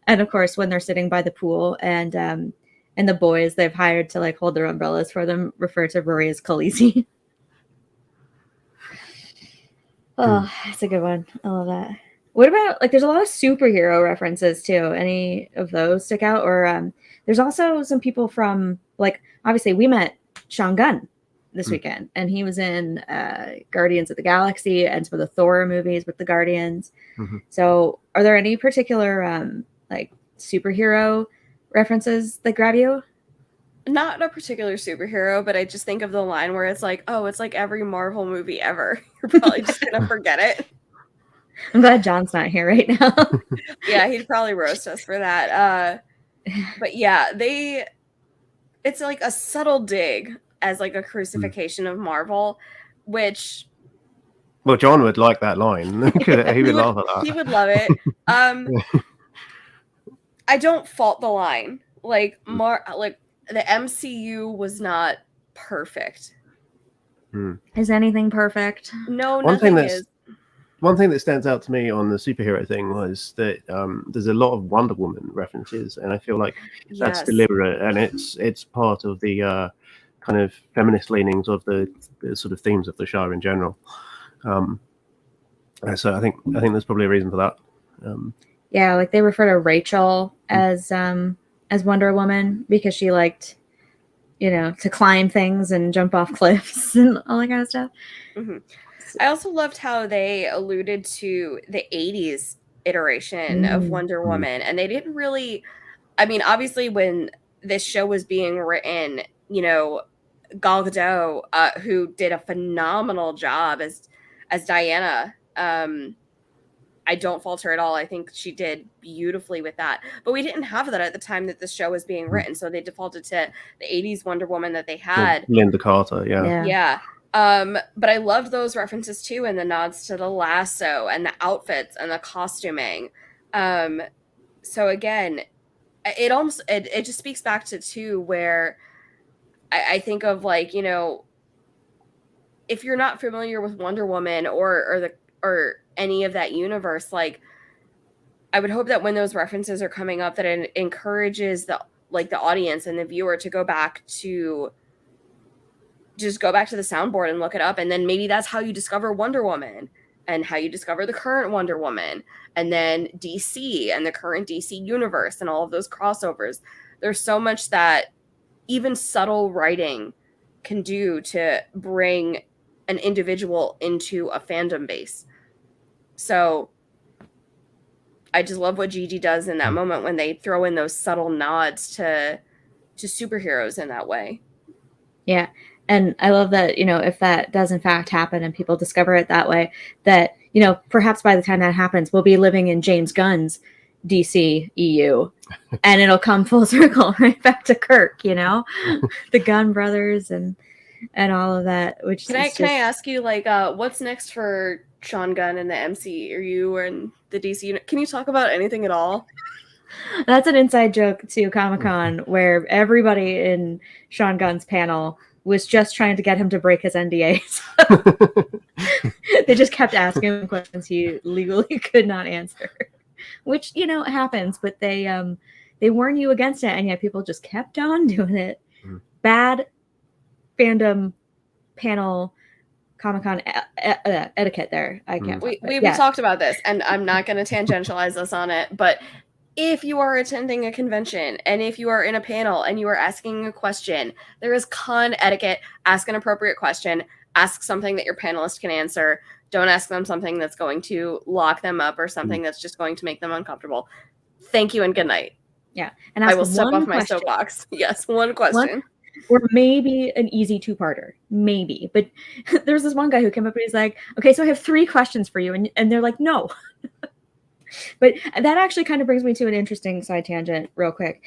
And of course, when they're sitting by the pool and the boys they've hired to like hold their umbrellas for them refer to Rory as Khaleesi. Oh, that's a good one. I love that. What about like there's a lot of superhero references too. Any of those stick out? Or there's also some people from like obviously we met Sean Gunn this weekend, and he was in Guardians of the Galaxy and some of the Thor movies with the Guardians. So are there any particular like superhero references that grab you? Not a particular superhero, but I just think of the line where it's like, oh, it's like every Marvel movie ever. You're probably just gonna forget it. I'm glad John's not here right now. Yeah, he'd probably roast us for that. But yeah, it's like a subtle dig as like a crucifixion of Marvel, which well, John would like that line. He would laugh at that. He would love it. I don't fault the line. Like the MCU was not perfect. Is anything perfect? No, nothing is. One thing that stands out to me on the superhero thing was that there's a lot of Wonder Woman references, and I feel like that's deliberate, and it's part of the kind of feminist leanings of the sort of themes of the show in general. So I think there's probably a reason for that. Yeah, like they refer to Rachel as Wonder Woman because she liked, to climb things and jump off cliffs and all that kind of stuff. I also loved how they alluded to the 80s iteration of Wonder Woman, and they didn't really, I mean, obviously when this show was being written, Gal Gadot, who did a phenomenal job as Diana, I don't fault her at all. I think she did beautifully with that. But we didn't have that at the time that this show was being written. So they defaulted to the 80s Wonder Woman that they had. Linda Carter, yeah. Yeah. But I loved those references too, and the nods to the lasso and the outfits and the costuming. So again, it just speaks back to too where I think of like, if you're not familiar with Wonder Woman or any of that universe, like I would hope that when those references are coming up that it encourages the audience and the viewer to go back to the soundboard and look it up, and then maybe that's how you discover Wonder Woman and how you discover the current Wonder Woman and then DC and the current DC universe and all of those crossovers. There's so much that even subtle writing can do to bring an individual into a fandom base. So I just love what Gigi does in that moment when they throw in those subtle nods to superheroes in that way. Yeah. And I love that, if that does in fact happen and people discover it that way, that, perhaps by the time that happens, we'll be living in James Gunn's DC EU and it'll come full circle right back to Kirk, the Gunn brothers and all of that. Which can I ask you, like, what's next for Sean Gunn in the MCU or in the DC unit? Can you talk about anything at all? That's an inside joke to Comic-Con where everybody in Sean Gunn's panel was just trying to get him to break his NDAs. They just kept asking him questions he legally could not answer, which, happens, but they warn you against it, and yet people just kept on doing it. Bad fandom panel Comic-Con etiquette there. I can't. We talked about this, and I'm not going to tangentialize us on it, but if you are attending a convention and if you are in a panel and you are asking a question, there is con etiquette. Ask an appropriate question. Ask something that your panelist can answer. Don't ask them something that's going to lock them up or something that's just going to make them uncomfortable. Thank you and good night. Yeah. And I will step off my soapbox. Yes, one question. Or maybe an easy two-parter. Maybe. But there's this one guy who came up and he's like, okay, so I have 3 questions for you. And they're like, no. But that actually kind of brings me to an interesting side tangent real quick.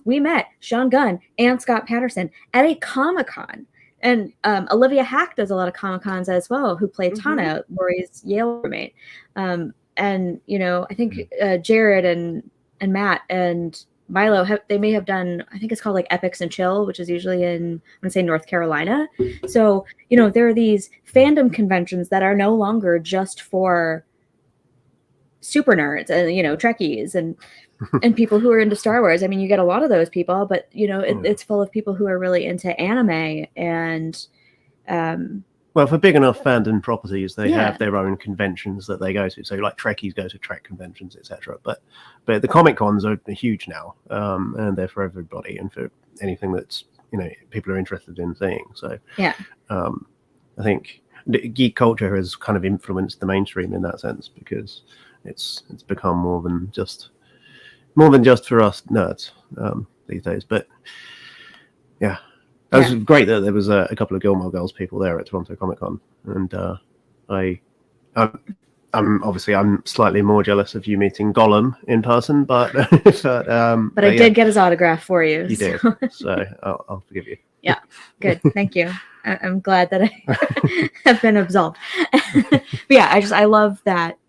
We met Sean Gunn and Scott Patterson at a Comic-Con. And Olivia Hack does a lot of Comic-Cons as well, who played Tana, Lori's Yale roommate. I think Jared and Matt and Milo, they may have done, I think it's called like Epics and Chill, which is usually in, I'm going to say North Carolina. So, there are these fandom conventions that are no longer just for super nerds and Trekkies and people who are into Star Wars. I mean, you get a lot of those people, but it's full of people who are really into anime and well, for big enough fandom properties, they have their own conventions that they go to. So like Trekkies go to Trek conventions, etc. But the Comic Cons are huge now, and they're for everybody and for anything that's people are interested in seeing. So I think geek culture has kind of influenced the mainstream in that sense, because it's become more than just for us nerds these days. But yeah, it was great that there was a couple of Gilmore Girls people there at Toronto Comic Con, and I'm slightly more jealous of you meeting Gollum in person, but but I did get his autograph for you. You did, so I'll forgive you. Yeah, good, thank you. I'm glad that I have been absolved. But yeah, I love that.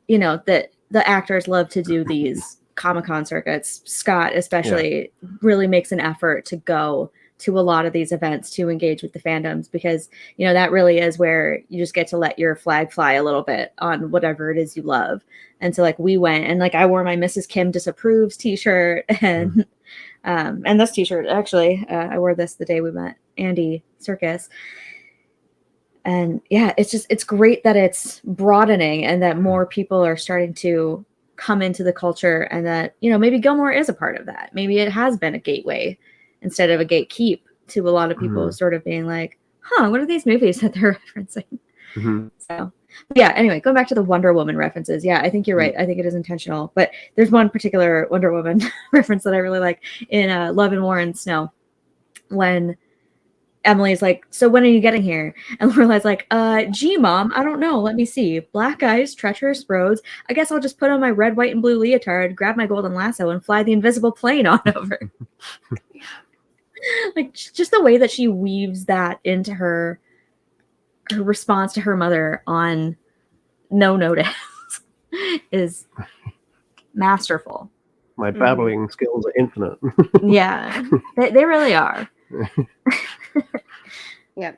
That the actors love to do these Comic-Con circuits. Scott especially really makes an effort to go to a lot of these events to engage with the fandoms, because that really is where you just get to let your flag fly a little bit on whatever it is you love. And so we went, and I wore my Mrs. Kim Disapproves t-shirt and this t-shirt actually I wore this the day we met Andy Serkis. And yeah, it's great that it's broadening and that more people are starting to come into the culture, and that, maybe Gilmore is a part of that. Maybe it has been a gateway instead of a gatekeep to a lot of people sort of being like, what are these movies that they're referencing? So yeah, anyway, going back to the Wonder Woman references. Yeah, I think you're right. I think it is intentional, but there's one particular Wonder Woman reference that I really like in Love and War and Snow, when Emily's like, so when are you getting here? And Lorelai's like, gee, Mom, I don't know. Let me see. Black eyes, treacherous roads. I guess I'll just put on my red, white, and blue leotard, grab my golden lasso, and fly the invisible plane on over. Just the way that she weaves that into her response to her mother on No Notice is masterful. My babbling skills are infinite. Yeah, they really are. Yeah.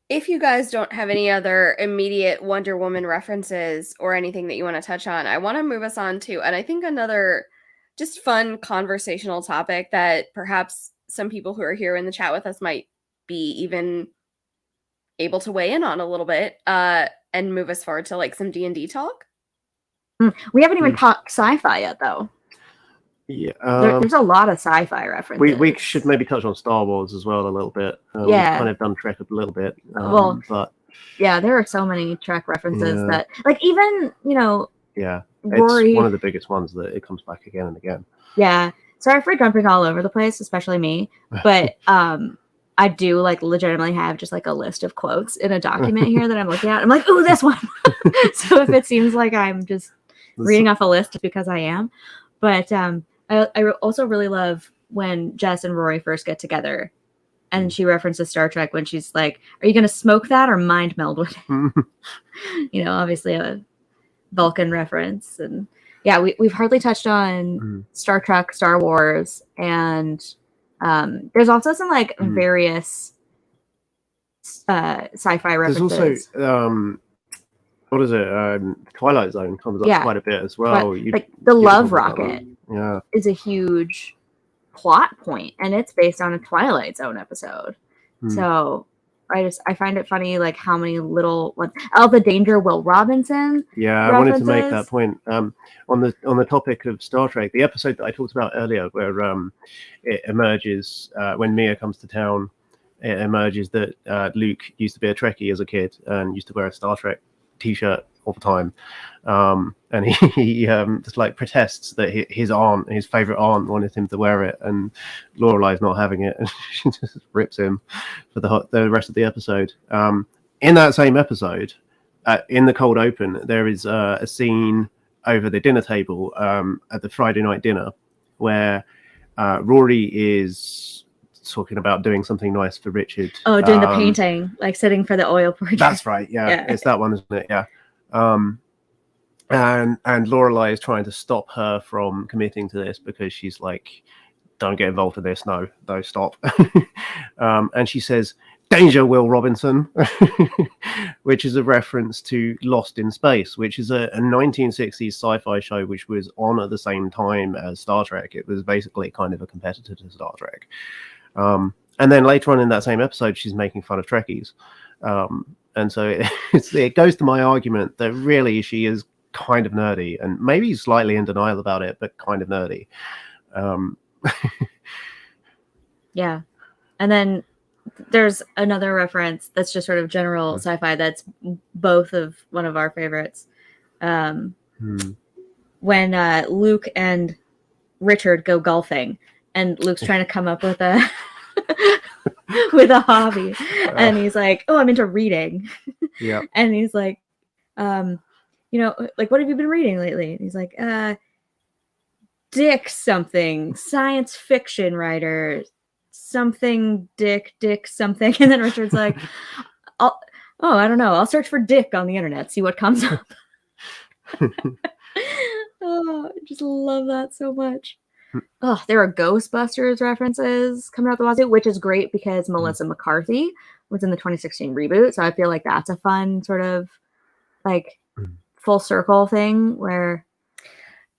If you guys don't have any other immediate Wonder Woman references or anything that you want to touch on, I want to move us on to, and I think another just fun conversational topic that perhaps some people who are here in the chat with us might be even able to weigh in on a little bit, and move us forward to some D&D talk. We haven't even talked sci-fi yet, though. Yeah, there's a lot of sci-fi references. We should maybe touch on Star Wars as well a little bit. We've kind of done Trek a little bit. But yeah, there are so many Trek references that, even yeah, Rory, it's one of the biggest ones that it comes back again and again. Yeah, sorry for jumping all over the place, especially me, but I do like legitimately have just like a list of quotes in a document here that I'm looking at. I'm like, oh, this one. So if it seems like I'm just reading off a list just because I am, but I also really love when Jess and Rory first get together, and she references Star Trek when she's like, "Are you going to smoke that or mind meld with it?" Obviously a Vulcan reference, and yeah, we've hardly touched on Star Trek, Star Wars, and there's also some like various sci-fi references. There's also what is it? Twilight Zone comes up quite a bit as well. Like the Love Rocket is a huge plot point, and it's based on a Twilight Zone episode. So I find it funny, like how many little ones. Oh, the Danger, Will Robinson. Yeah, I wanted to make that point. On the topic of Star Trek, the episode that I talked about earlier, where it emerges when Mia comes to town, it emerges that Luke used to be a Trekkie as a kid and used to wear a Star Trek T-shirt all the time, and he just like protests that his favorite aunt wanted him to wear it, and Lorelai's not having it, and she just rips him for the rest of the episode. In that same episode, in the cold open, there is a scene over the dinner table at the Friday night dinner where Rory is talking about doing something nice for Richard. Oh, doing the painting, like sitting for the oil portrait. That's right. Yeah, it's that one, isn't it? Yeah. And Lorelai is trying to stop her from committing to this because she's like, "Don't get involved in this. No, stop." And she says, "Danger, Will Robinson," which is a reference to Lost in Space, which is a 1960s sci-fi show which was on at the same time as Star Trek. It was basically kind of a competitor to Star Trek. And then later on in that same episode, she's making fun of Trekkies. And so it goes to my argument that really she is kind of nerdy and maybe slightly in denial about it, but kind of nerdy. Yeah. And then there's another reference that's just sort of general sci-fi that's both of one of our favorites. When Luke and Richard go golfing, and Luke's trying to come up with a hobby, and he's like, "Oh, I'm into reading." Yeah. And he's like, like, what have you been reading lately? And he's like, Dick something, science fiction writer, something Dick something. And then Richard's like, I don't know. I'll search for Dick on the internet, see what comes up. Oh, I just love that so much. Oh, there are Ghostbusters references coming out the wazoo, which is great because Melissa McCarthy was in the 2016 reboot. So I feel like that's a fun sort of like full circle thing where.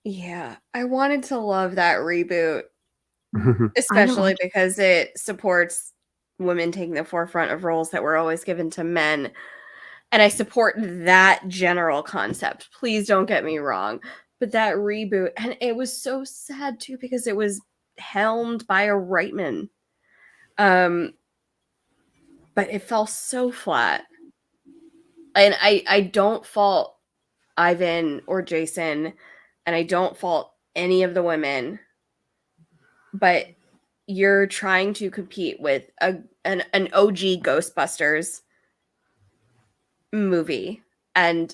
Yeah, I wanted to love that reboot, especially because it supports women taking the forefront of roles that were always given to men. And I support that general concept. Please don't get me wrong. But that reboot, and it was so sad too because it was helmed by a Reitman. But it fell so flat. And I don't fault Ivan or Jason, and I don't fault any of the women. But you're trying to compete with an OG Ghostbusters movie, and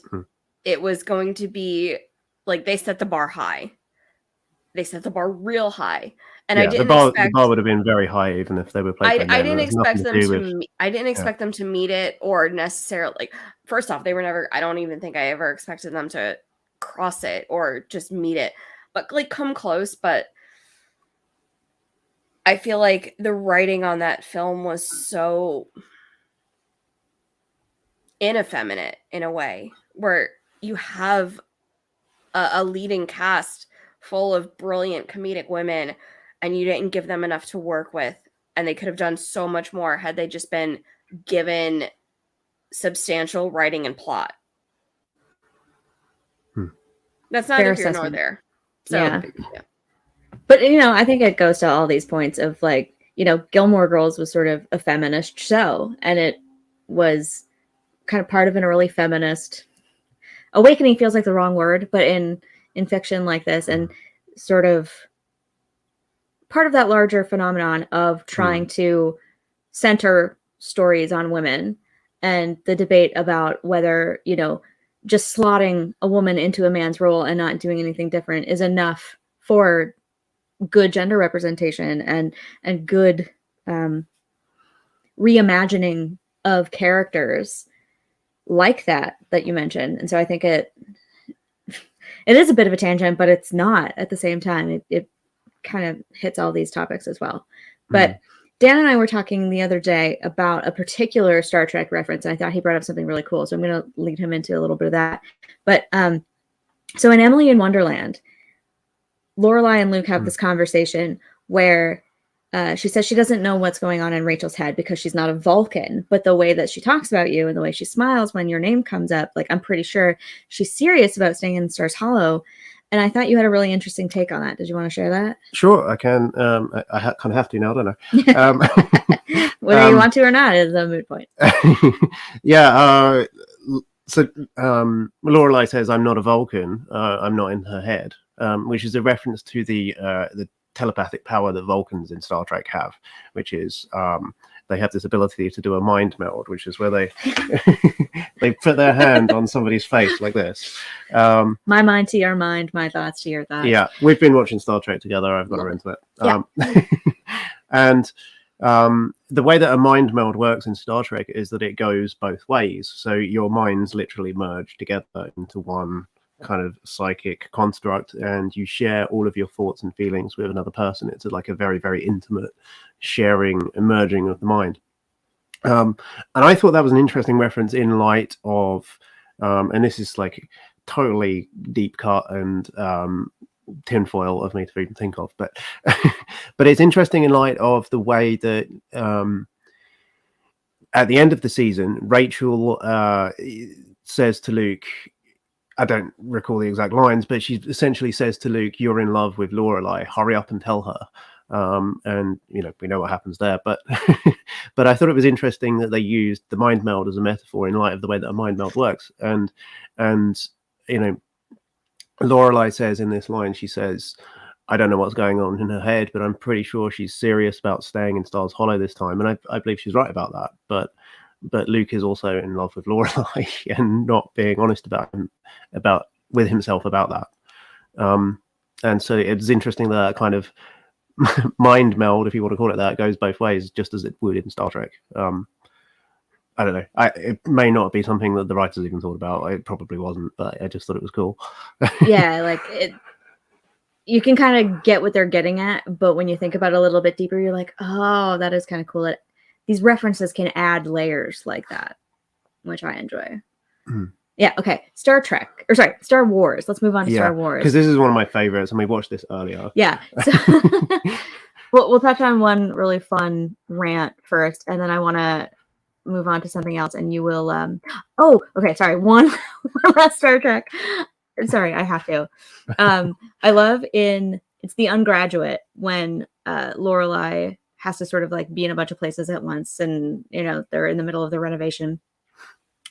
it was going to be like they set the bar high. They set the bar real high, and I didn't expect the bar would have been very high even if they were playing. I didn't expect them to. I didn't expect them to meet it or necessarily. Like, first off, they were never. I don't even think I ever expected them to cross it or just meet it, but like come close. But I feel like the writing on that film was so ineffeminate in a way, where you have a leading cast full of brilliant comedic women and you didn't give them enough to work with, and they could have done so much more had they just been given substantial writing and plot. That's neither here nor there. So yeah. But I think it goes to all these points of like, Gilmore Girls was sort of a feminist show, and it was kind of part of an early feminist awakening. Feels like the wrong word, but in fiction like this, and sort of part of that larger phenomenon of trying to center stories on women, and the debate about whether, just slotting a woman into a man's role and not doing anything different is enough for good gender representation and good reimagining of characters like that you mentioned. And so I think it is a bit of a tangent, but it's not at the same time. It kind of hits all these topics as well. But Dan and I were talking the other day about a particular Star Trek reference, and I thought he brought up something really cool. So I'm going to lead him into a little bit of that. But so in Emily in Wonderland, Lorelai and Luke have this conversation where she says she doesn't know what's going on in Rachel's head because she's not a Vulcan, but the way that she talks about you and the way she smiles when your name comes up, like, I'm pretty sure she's serious about staying in Stars Hollow. And I thought you had a really interesting take on that. Did you want to share that? Sure, I can. I kind of have to now, don't I? Whether you want to or not is a moot point. Yeah. So Lorelai says, "I'm not a Vulcan. I'm not in her head," which is a reference to the telepathic power that Vulcans in Star Trek have, which is they have this ability to do a mind meld, which is where they they put their hand on somebody's face like this. My mind to your mind, my thoughts to your thoughts. Yeah, we've been watching Star Trek together. I've got her into it. Yeah. And the way that a mind meld works in Star Trek is that it goes both ways. So your minds literally merge together into one kind of psychic construct, and you share all of your thoughts and feelings with another person. It's like a very, very intimate sharing and merging of the mind. And I thought that was an interesting reference in light of, and this is like totally deep cut and tinfoil of me to even think of, but but it's interesting in light of the way that at the end of the season, Rachel says to Luke, I don't recall the exact lines, but she essentially says to Luke, "You're in love with Lorelai. Hurry up and tell her." And we know what happens there. But but I thought it was interesting that they used the mind meld as a metaphor in light of the way that a mind meld works. And Lorelai says in this line, she says, "I don't know what's going on in her head, but I'm pretty sure she's serious about staying in Stars Hollow this time." And I believe she's right about that. But Luke is also in love with Lorelai and not being honest with himself about that. And so it's interesting that kind of mind meld, if you want to call it that, goes both ways, just as it would in Star Trek. I don't know. It may not be something that the writers even thought about. It probably wasn't, but I just thought it was cool. Yeah, like you can kind of get what they're getting at, but when you think about it a little bit deeper, you're like, oh, that is kind of cool. These references can add layers like that, which I enjoy. Yeah, okay. Star Wars. Let's move on to Star Wars. Because this is one of my favorites, and we watched this earlier. Yeah. So we'll touch on one really fun rant first, and then I want to move on to something else, and you will... One last Star Trek. Sorry, I have to. I love it's The Ungraduate when Lorelai has to sort of like be in a bunch of places at once, and they're in the middle of the renovation,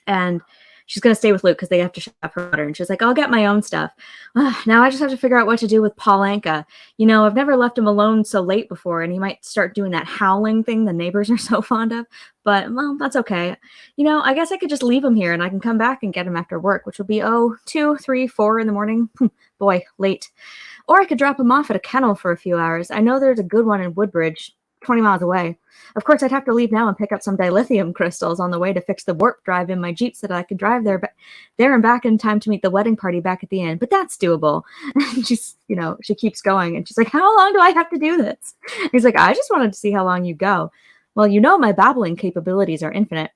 and she's going to stay with Luke because they have to shut up her daughter, and she's like, "I'll get my own stuff. Now I just have to figure out what to do with Paul Anka. I've never left him alone so late before, and he might start doing that howling thing the neighbors are so fond of, but well, that's okay. I guess I could just leave him here and I can come back and get him after work, which will be 2, 3, 4 in the morning. Boy, late. Or I could drop him off at a kennel for a few hours. I know there's a good one in Woodbridge, 20 miles away. Of course, I'd have to leave now and pick up some dilithium crystals on the way to fix the warp drive in my Jeep so that I could drive there and back in time to meet the wedding party back at the end. But that's doable." And she's, she keeps going, and she's like, "How long do I have to do this?" And he's like, "I just wanted to see how long you go. Well, my babbling capabilities are infinite.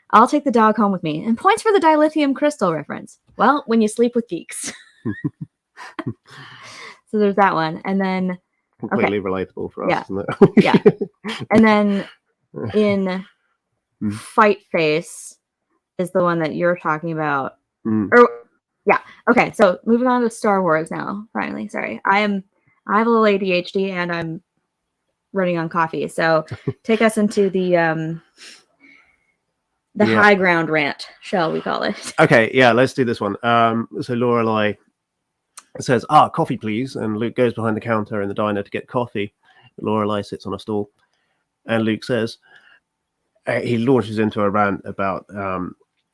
I'll take the dog home with me." And points for the dilithium crystal reference. Well, when you sleep with geeks. So there's that one. And then completely relatable for us, isn't it? Yeah. And then in Fight Face is the one that you're talking about. Okay, so moving on to Star Wars now, finally. Sorry. I have a little ADHD and I'm running on coffee. So take us into the high ground rant, shall we call it? Okay, yeah, let's do this one. So Lorelai says, "Coffee, please." And Luke goes behind the counter in the diner to get coffee. Lorelai sits on a stool, and Luke says, he launches into a rant about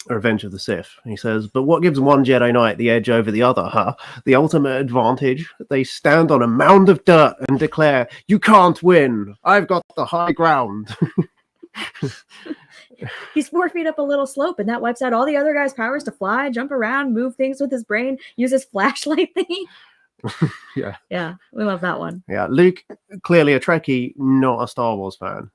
Revenge of the Sith. He says, but what gives one Jedi Knight the edge over the other, huh? The ultimate advantage? They stand on a mound of dirt and declare, you can't win. I've got the high ground. He's 4 feet up a little slope, and that wipes out all the other guys' powers to fly, jump around, move things with his brain, use his flashlight thingy. Yeah, we love that one. Yeah, Luke, clearly a Trekkie, not a Star Wars fan.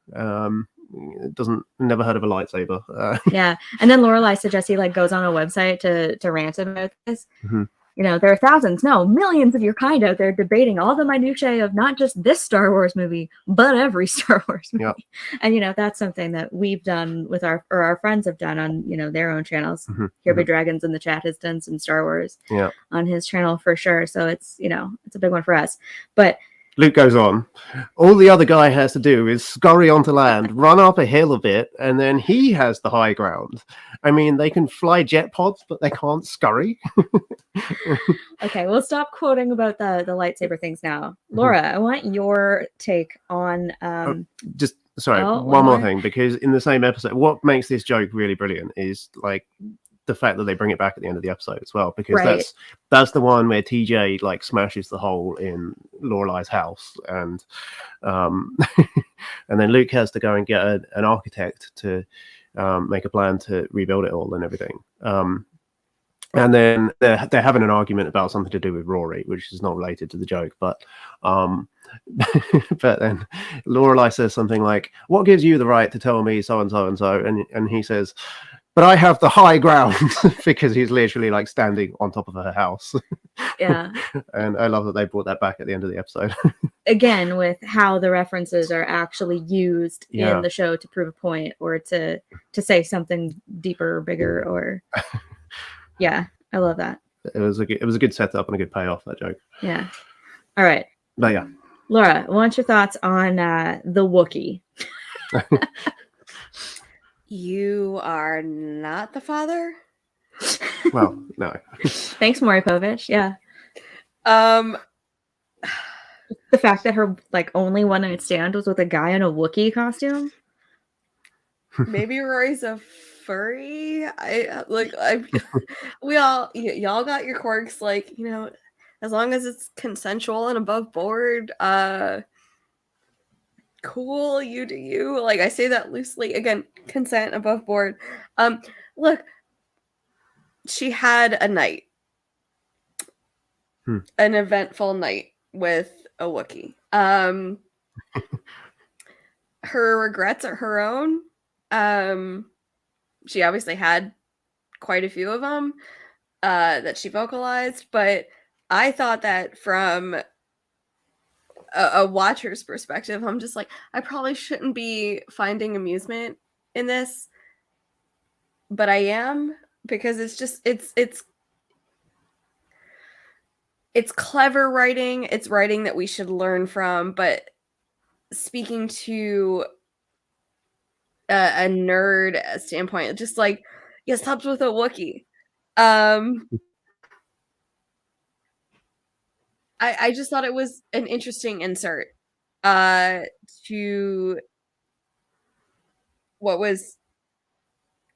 Never heard of a lightsaber. Yeah, and then Lorelai suggests he goes on a website to rant about this. Mm-hmm. There are thousands, no, millions of your kind out there debating all the minutiae of not just this Star Wars movie, but every Star Wars movie. Yeah. And that's something that we've done with our friends have done on their own channels. Mm-hmm. Here Be Dragons in the chat has done some Star Wars on his channel for sure. So it's it's a big one for us. But Luke goes on, all the other guy has to do is scurry onto land, run up a hill a bit, and then he has the high ground. I mean, they can fly jet pods, but they can't scurry. Okay, we'll stop quoting about the lightsaber things now. Laura, I want your take on... one more thing, because in the same episode, what makes this joke really brilliant is the fact that they bring it back at the end of the episode as well, because that's the one where TJ smashes the hole in Lorelai's house, and and then Luke has to go and get an architect to make a plan to rebuild it all and everything. And then they're having an argument about something to do with Rory, which is not related to the joke, but but then Lorelai says something like, what gives you the right to tell me so and so and so? And he says, but I have the high ground, because he's literally standing on top of her house. Yeah. And I love that they brought that back at the end of the episode. Again, with how the references are actually used in the show to prove a point, or to say something deeper or bigger, or yeah, I love that. It was a good setup and a good payoff, that joke. Yeah. All right. But yeah. Laura, I want your thoughts on the Wookiee. You are not the father? Well, no. Thanks, Maury Povich. Yeah. The fact that her only one night stand was with a guy in a Wookiee costume. Maybe Rory's a furry. Y'all got your quirks. As long as it's consensual and above board, cool, you do you. I say that loosely. Again, consent above board. Look, she had a night, an eventful night with a Wookiee. Her regrets are her own. She obviously had quite a few of them that she vocalized, but I thought that from a watcher's perspective, I'm just I probably shouldn't be finding amusement in this, but I am, because it's clever writing. It's writing that we should learn from, but speaking to a nerd standpoint, just you slept with a Wookiee. I just thought it was an interesting insert to what was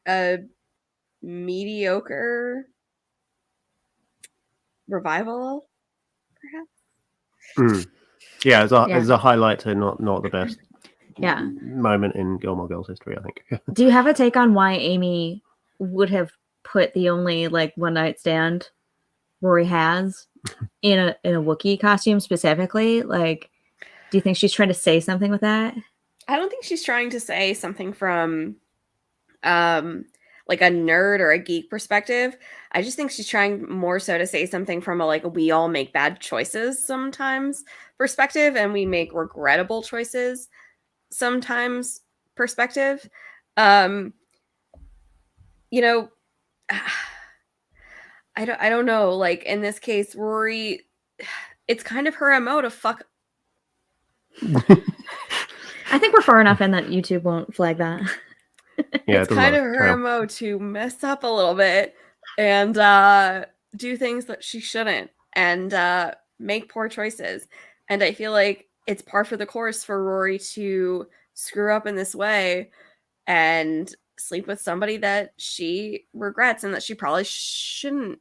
a mediocre revival, perhaps. Yeah, it's a highlight to not the best yeah moment in Gilmore Girls history, I think. Do you have a take on why Amy would have put the only one night stand Rory has in a Wookiee costume specifically? Do you think she's trying to say something with that? I don't think she's trying to say something from a nerd or a geek perspective. I just think she's trying more so to say something from a we all make bad choices sometimes perspective, and we make regrettable choices sometimes perspective. I don't know. In this case, Rory, it's kind of her MO to fuck. I think we're far enough in that YouTube won't flag that. Yeah, it's kind of her MO to mess up a little bit and do things that she shouldn't, and make poor choices. And I feel like it's par for the course for Rory to screw up in this way and sleep with somebody that she regrets and that she probably shouldn't.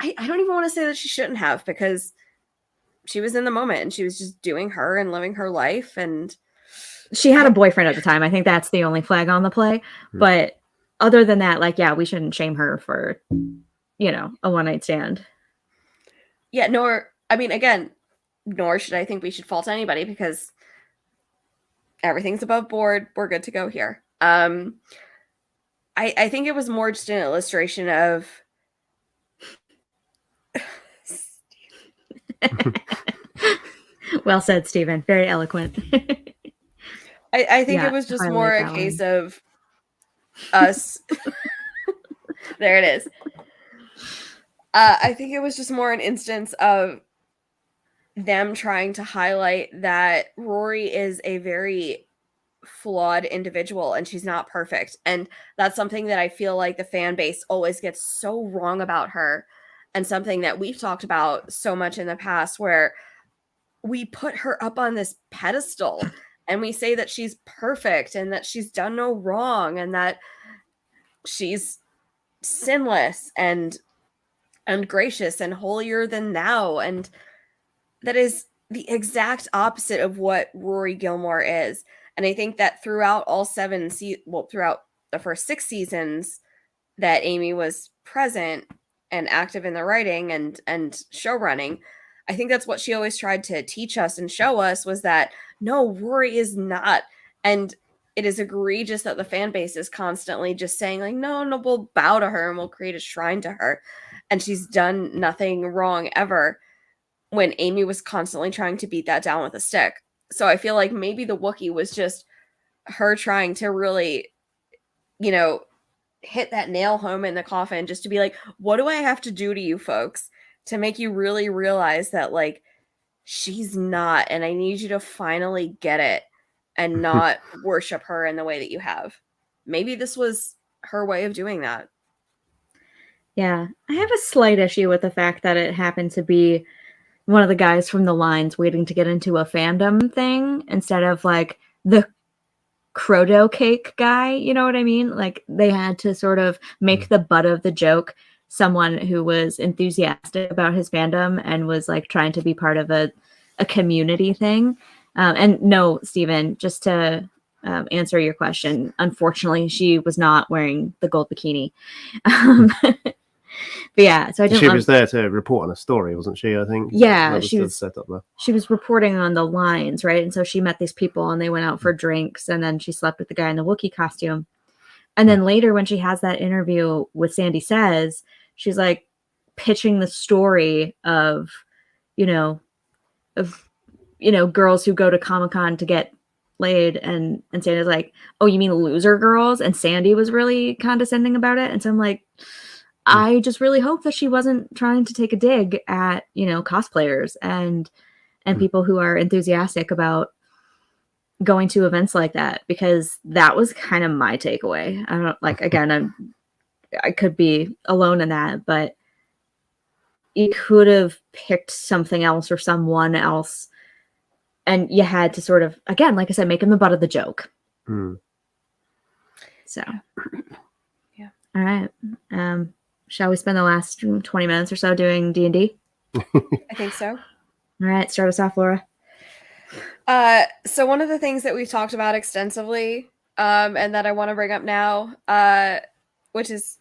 I don't even want to say that she shouldn't have, because she was in the moment and she was just doing her and living her life. And she had a boyfriend at the time. I think that's the only flag on the play. But other than that, like, yeah, we shouldn't shame her for, you know, a one-night stand. Yeah, nor should I think we should fault anybody, because everything's above board. We're good to go here. I think it was more just an illustration of Well said, Stephen. Very eloquent. I think it was just more a case of us. There it is. I think it was just more an instance of them trying to highlight that Rory is a very flawed individual and she's not perfect. And that's something that I feel like the fan base always gets so wrong about her, and something that we've talked about so much in the past, where we put her up on this pedestal and we say that she's perfect and that she's done no wrong and that she's sinless and gracious and holier than thou. And that is the exact opposite of what Rory Gilmore is. And I think that throughout all throughout the first 6 seasons that Amy was present and active in the writing and show running, I think that's what she always tried to teach us and show us, was that no, Rory is not. And it is egregious that the fan base is constantly just saying like, no, we'll bow to her and we'll create a shrine to her. And she's done nothing wrong ever, when Amy was constantly trying to beat that down with a stick. So I feel like maybe the Wookiee was just her trying to really, you know, hit that nail home in the coffin, just to be like, what do I have to do to you folks to make you really realize that, like, she's not, and I need you to finally get it and not worship her in the way that you have. Maybe this was her way of doing that. Yeah, I have a slight issue with the fact that it happened to be one of the guys from the lines waiting to get into a fandom thing instead of like the Crodo cake guy. You know what I mean? Like, they had to sort of make the butt of the joke someone who was enthusiastic about his fandom and was like trying to be part of a community thing. And no, Stephen, just to answer your question, unfortunately, she was not wearing the gold bikini. But yeah, so she was there to report on a story, wasn't she? I think. Yeah, she was set up there. She was reporting on the lines, right? And so she met these people, and they went out for drinks, and then she slept with the guy in the Wookiee costume. And then later, when she has that interview with Sandy Says, she's like pitching the story of, girls who go to Comic-Con to get laid, and Sandy's like, oh, you mean loser girls? And Sandy was really condescending about it. And so I'm like, I just really hope that she wasn't trying to take a dig at, cosplayers and people who are enthusiastic about going to events like that, because that was kind of my takeaway. I don't like, again, I could be alone in that, but you could have picked something else or someone else, and you had to sort of, again, like I said, make him the butt of the joke. So, yeah. All right. Shall we spend the last 20 minutes or so doing D&D? I think so. All right, start us off, Laura. So one of the things that we've talked about extensively, and that I want to bring up now, which is,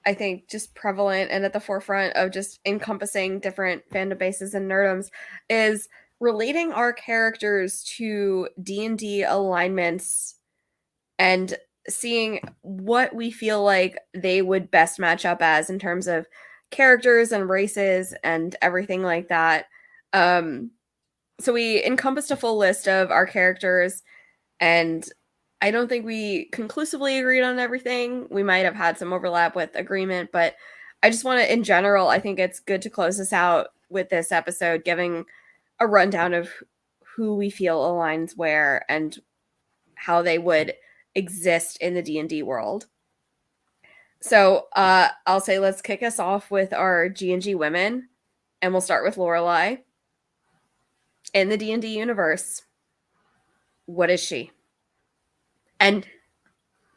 I think, just prevalent and at the forefront of just encompassing different fandom bases and nerdoms, is relating our characters to D&D alignments and seeing what we feel like they would best match up as in terms of characters and races and everything like that. So we encompassed a full list of our characters, and I don't think we conclusively agreed on everything. We might have had some overlap with agreement, but I just want to, in general, I think it's good to close this out with this episode, giving a rundown of who we feel aligns where and how they would exist in the D&D world. So I'll say let's kick us off with our G&G women, and we'll start with Lorelai. in the D&D universe, what is she? And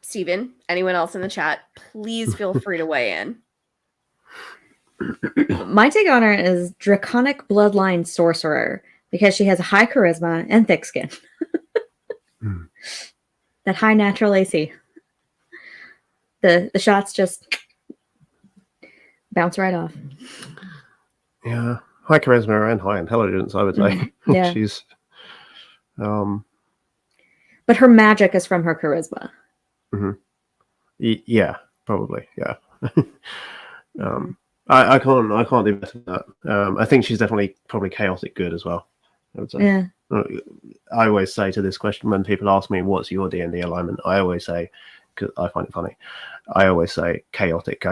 Steven, anyone else in the chat, please feel free to weigh in. My take on her is draconic bloodline sorcerer because she has high charisma and thick skin. That high natural AC. The shots just bounce right off. Yeah, high charisma and high intelligence, I would say. Yeah. She's But her magic is from her charisma. yeah, probably. Yeah. I can't do better than that. I think she's definitely probably chaotic good as well, I would say. Yeah. I always say to this question when people ask me what's your D&D alignment, I always say, because I find it funny, I always say chaotic.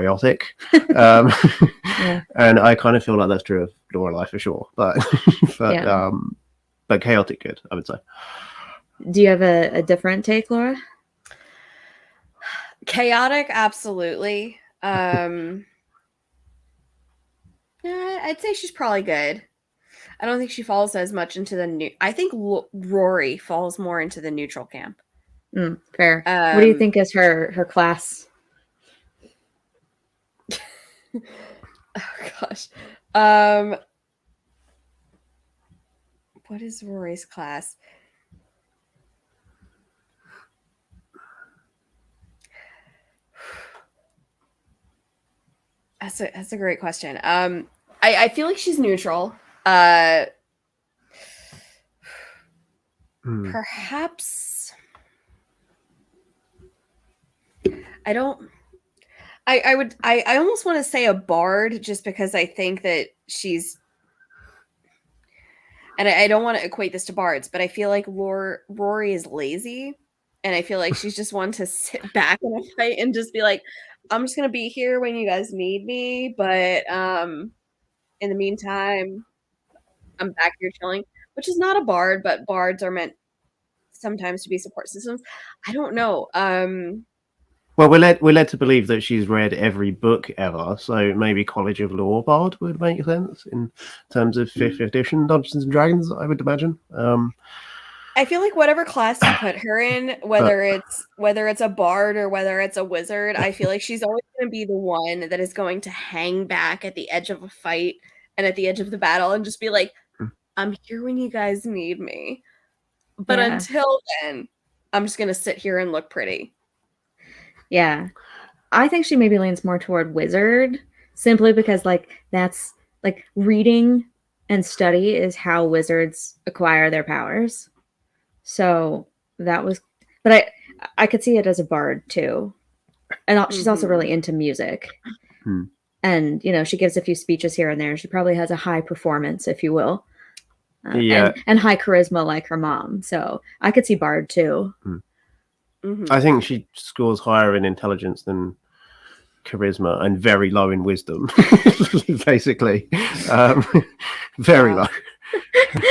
Yeah. And I kind of feel like that's true of Lorelei for sure, but chaotic good, I would say. Do you have a different take, Laura? Chaotic, absolutely. Yeah, I'd say she's probably good. I don't think she falls as much into the new. I think Rory falls more into the neutral camp. Fair. What do you think is her class? Oh gosh. What is Rory's class? That's a great question. I feel like she's neutral. Perhaps I almost want to say a bard just because I think that she's, and I don't want to equate this to bards, but I feel like Rory is lazy, and I feel like she's just one to sit back in a fight and just be like, I'm just gonna be here when you guys need me, but in the meantime, I'm back here chilling, which is not a bard, but bards are meant sometimes to be support systems. I don't know. Well, we're led to believe that she's read every book ever, so maybe College of Law Bard would make sense in terms of 5th edition Dungeons and Dragons, I would imagine. I feel like whatever class you put her in, whether it's a bard or whether it's a wizard, I feel like she's always going to be the one that is going to hang back at the edge of a fight and at the edge of the battle and just be like, I'm here when you guys need me. But until then, I'm just going to sit here and look pretty. Yeah. I think she maybe leans more toward wizard simply because that's reading and study is how wizards acquire their powers. So that was, but I could see it as a bard too. And she's also really into music. And, she gives a few speeches here and there. She probably has a high performance, if you will. And high charisma like her mom. So I could see bard too. I think she scores higher in intelligence than charisma and very low in wisdom, basically. Very low.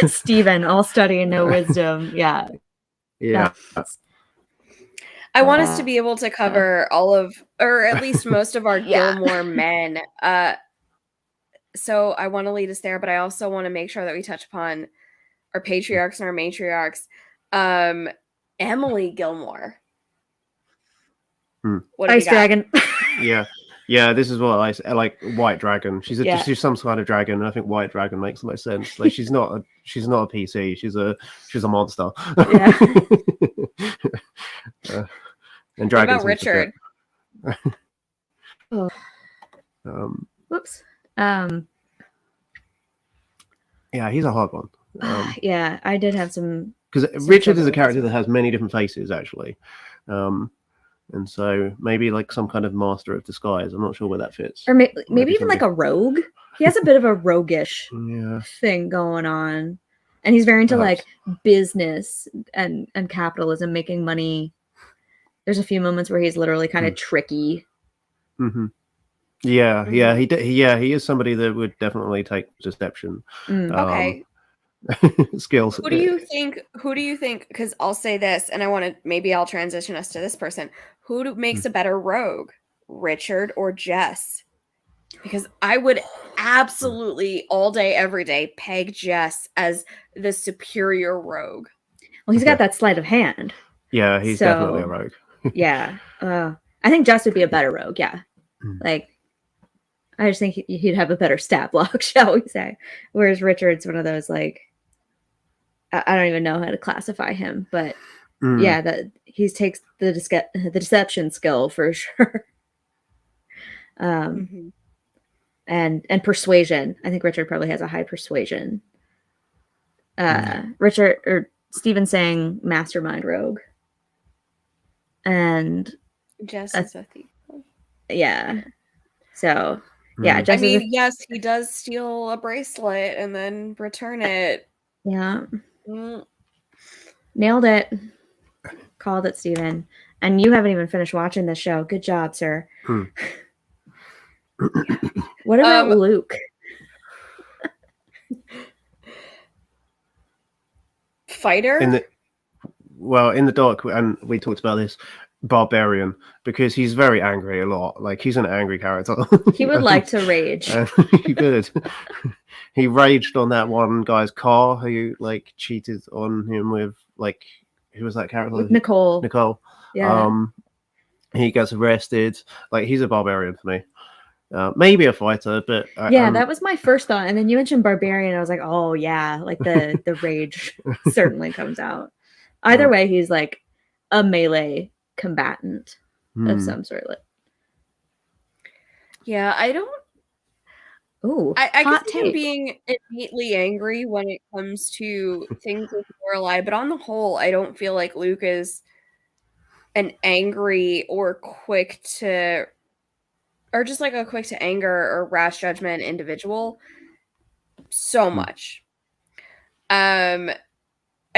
Stephen, all study and no wisdom. Yeah. I want us to be able to cover all of, or at least most of our Gilmore men. So I want to lead us there, but I also want to make sure that we touch upon our patriarchs and our matriarchs. Emily Gilmore. What Ice dragon. Yeah, this is what I like. White dragon. She's some kind of dragon, and I think white dragon makes the most sense. Like she's not a PC. She's a monster. Yeah. And dragons. What about Richard? Whoops. Yeah, he's a hard one. Yeah, I did have some. Because Richard is a character that has many different faces, actually. And so maybe like some kind of master of disguise. I'm not sure where that fits. Or maybe even like a rogue. He has a bit of a roguish thing going on. And he's very into like business and capitalism, making money. There's a few moments where he's literally kind of tricky. Yeah, he is somebody that would definitely take deception. Okay. Skills. Who do you think, because I'll say this, and maybe I'll transition us to this person. Who makes a better rogue, Richard or Jess? Because I would absolutely all day, every day peg Jess as the superior rogue. Well, he's got that sleight of hand. Yeah, he's definitely a rogue. Yeah. I think Jess would be a better rogue. Yeah. Like, I just think he'd have a better stat block, shall we say. Whereas Richard's one of those, like, I don't even know how to classify him, but yeah, that he takes the deception skill for sure. And persuasion. I think Richard probably has a high persuasion. Richard or Stephen saying mastermind rogue. And Jess is a thief. Yeah. So yeah, Jess yes, he does steal a bracelet and then return it. Yeah. Nailed it. Called it, Stephen. And you haven't even finished watching this show. Good job, sir. What about Luke? Fighter? In the doc, and we talked about this, barbarian, because he's very angry a lot. Like, he's an angry character. He would like to rage. He could. He raged on that one guy's car who, like, cheated on him with, like, who was that character? With Nicole. Yeah. He gets arrested. Like, he's a barbarian for me. Maybe a fighter, but that was my first thought. And then you mentioned barbarian. I was like, oh yeah, like the rage certainly comes out. Either way, he's like a melee combatant of some sort. Yeah, I don't. Ooh, I can see him being innately angry when it comes to things with Lorelai, but on the whole, I don't feel like Luke is an angry or quick to anger or rash judgment individual so much. I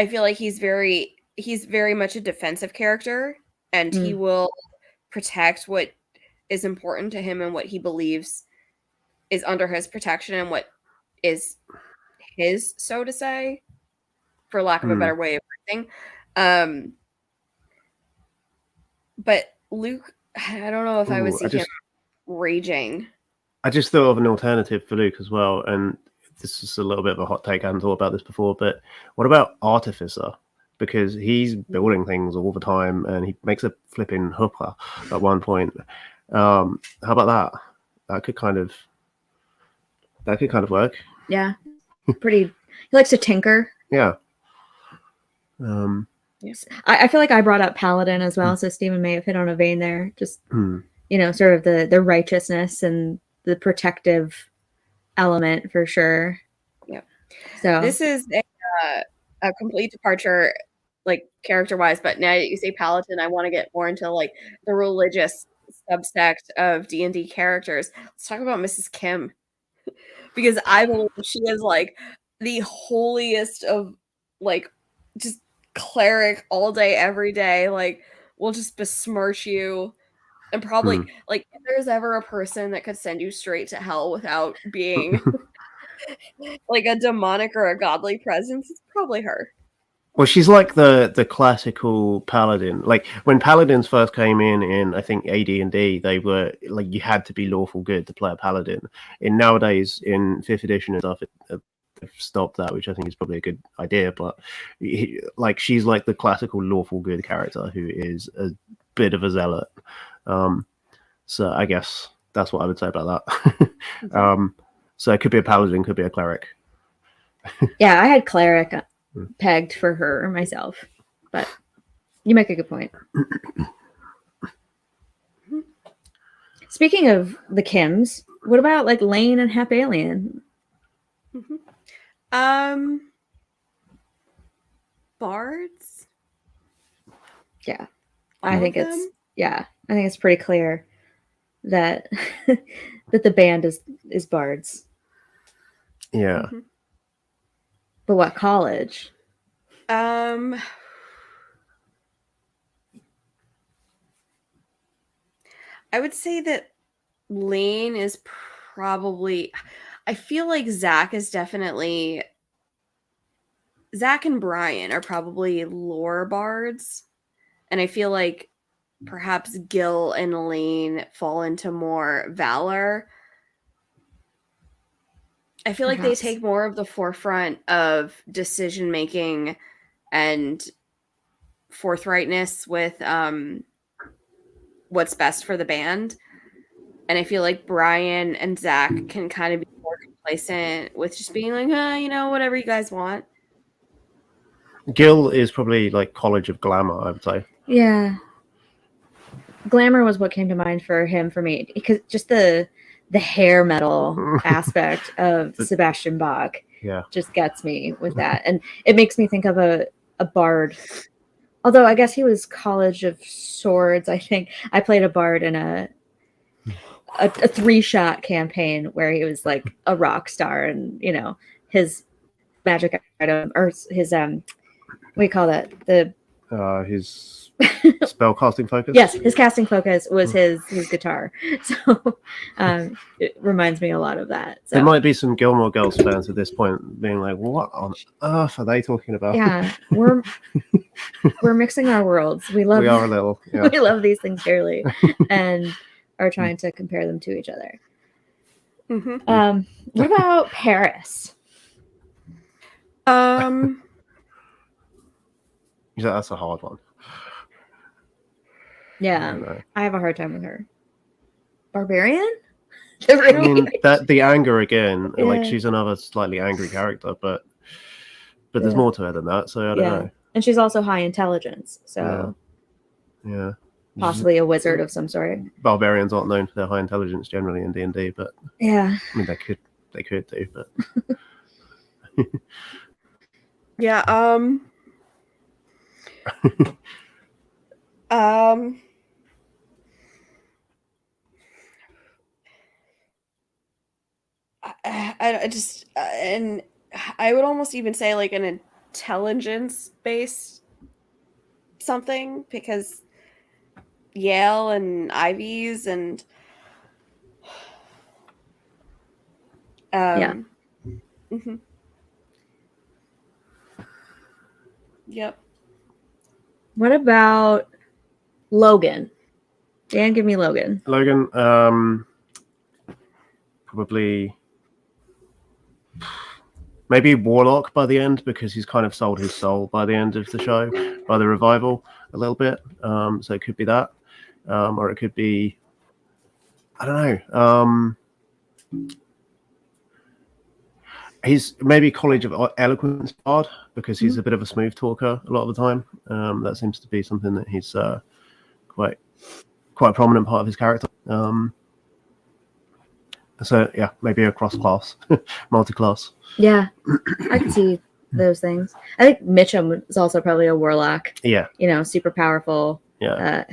feel like he's very much a defensive character, and he will protect what is important to him and what he believes is under his protection and what is his, so to say, for lack of a better way of putting. But Luke, I don't know if I would see him raging. I just thought of an alternative for Luke as well, and this is a little bit of a hot take. I hadn't thought about this before, but what about Artificer? Because he's building things all the time, and he makes a flipping hooker at one point. How about that? That could kind of work. Yeah, pretty. He likes to tinker. Yeah. I feel like I brought up Paladin as well, so Stephen may have hit on a vein there. Just sort of the righteousness and the protective element for sure. Yeah. So this is a complete departure, like character-wise. But now that you say Paladin, I want to get more into like the religious subsect of D&D characters. Let's talk about Mrs. Kim, because I believe she is like the holiest of like just cleric all day, every day. Like, will just besmirch you. And probably, like, if there's ever a person that could send you straight to hell without being like a demonic or a godly presence, it's probably her. Well, she's like the classical paladin. Like, when paladins first came in I think AD&D, they were like, you had to be lawful good to play a paladin. And nowadays, in 5th edition and stuff, they've stopped that, which I think is probably a good idea. But like, she's like the classical lawful good character who is a bit of a zealot. So I guess that's what I would say about that. So it could be a paladin, could be a cleric. Yeah, I had cleric pegged for her myself, but you make a good point. Speaking of the Kims, what about like Lane and Hep Alien? Bards? Yeah. I think it's pretty clear that that the band is bards. Yeah. But what college? I would say that Lane is probably, I feel like Zach and Brian are probably lore bards. And I feel like perhaps Gil and Lane fall into more valor. I feel like Perhaps. they take more of the forefront of decision making and forthrightness with what's best for the band. And I feel like Brian and Zach can kind of be more complacent with just being like, whatever you guys want. Gil is probably like College of Glamour, I would say. Yeah. Glamour was what came to mind for him, for me, because just the hair metal aspect of Sebastian Bach just gets me with that. And it makes me think of a bard. Although I guess he was College of Swords, I think. I played a bard in a 3-shot campaign where he was like a rock star, and his magic item, or his what do you call that? His spell casting focus. Yes, his casting focus was his guitar. So it reminds me a lot of that. So. There might be some Gilmore Girls fans at this point being like, "What on earth are they talking about?" Yeah, we're mixing our worlds. We are a little. Yeah. We love these things dearly, and are trying to compare them to each other. Mm-hmm. What about Paris? That's a hard one. Yeah, I have a hard time with her. Barbarian? I mean, the anger again. Yeah. Like, she's another slightly angry character, but there's more to her than that. So I don't know. And she's also high intelligence. So yeah. Possibly a wizard of some sort. Barbarians aren't known for their high intelligence generally in D&D, but yeah, I mean they could do, but yeah. I just and I would almost even say like an intelligence based something, because Yale and Ivy's and yeah. Mm-hmm. Yep. What about Logan? Dan, give me Logan. Logan, probably maybe Warlock by the end, because he's kind of sold his soul by the end of the show, by the revival a little bit. So it could be that, or it could be, I don't know. He's maybe College of Eloquence bard, because he's a bit of a smooth talker a lot of the time. That seems to be something that he's quite a prominent part of his character. So yeah, maybe a cross-class, multi-class. Yeah, I can see those things. I think Mitchum is also probably a warlock. Yeah. Super powerful. Yeah.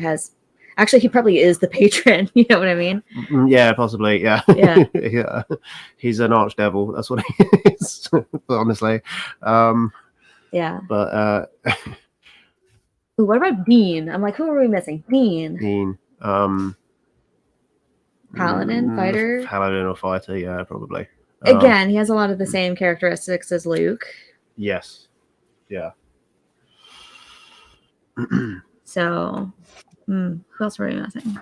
Actually, he probably is the patron. You know what I mean? Yeah, possibly. Yeah. Yeah. Yeah. He's an archdevil. That's what he is, honestly. Yeah. But Ooh, what about Dean? I'm like, who are we missing? Dean. Paladin, fighter. Paladin or fighter, yeah, probably. Again, he has a lot of the same characteristics as Luke. Yes. Yeah. So, who else were we missing?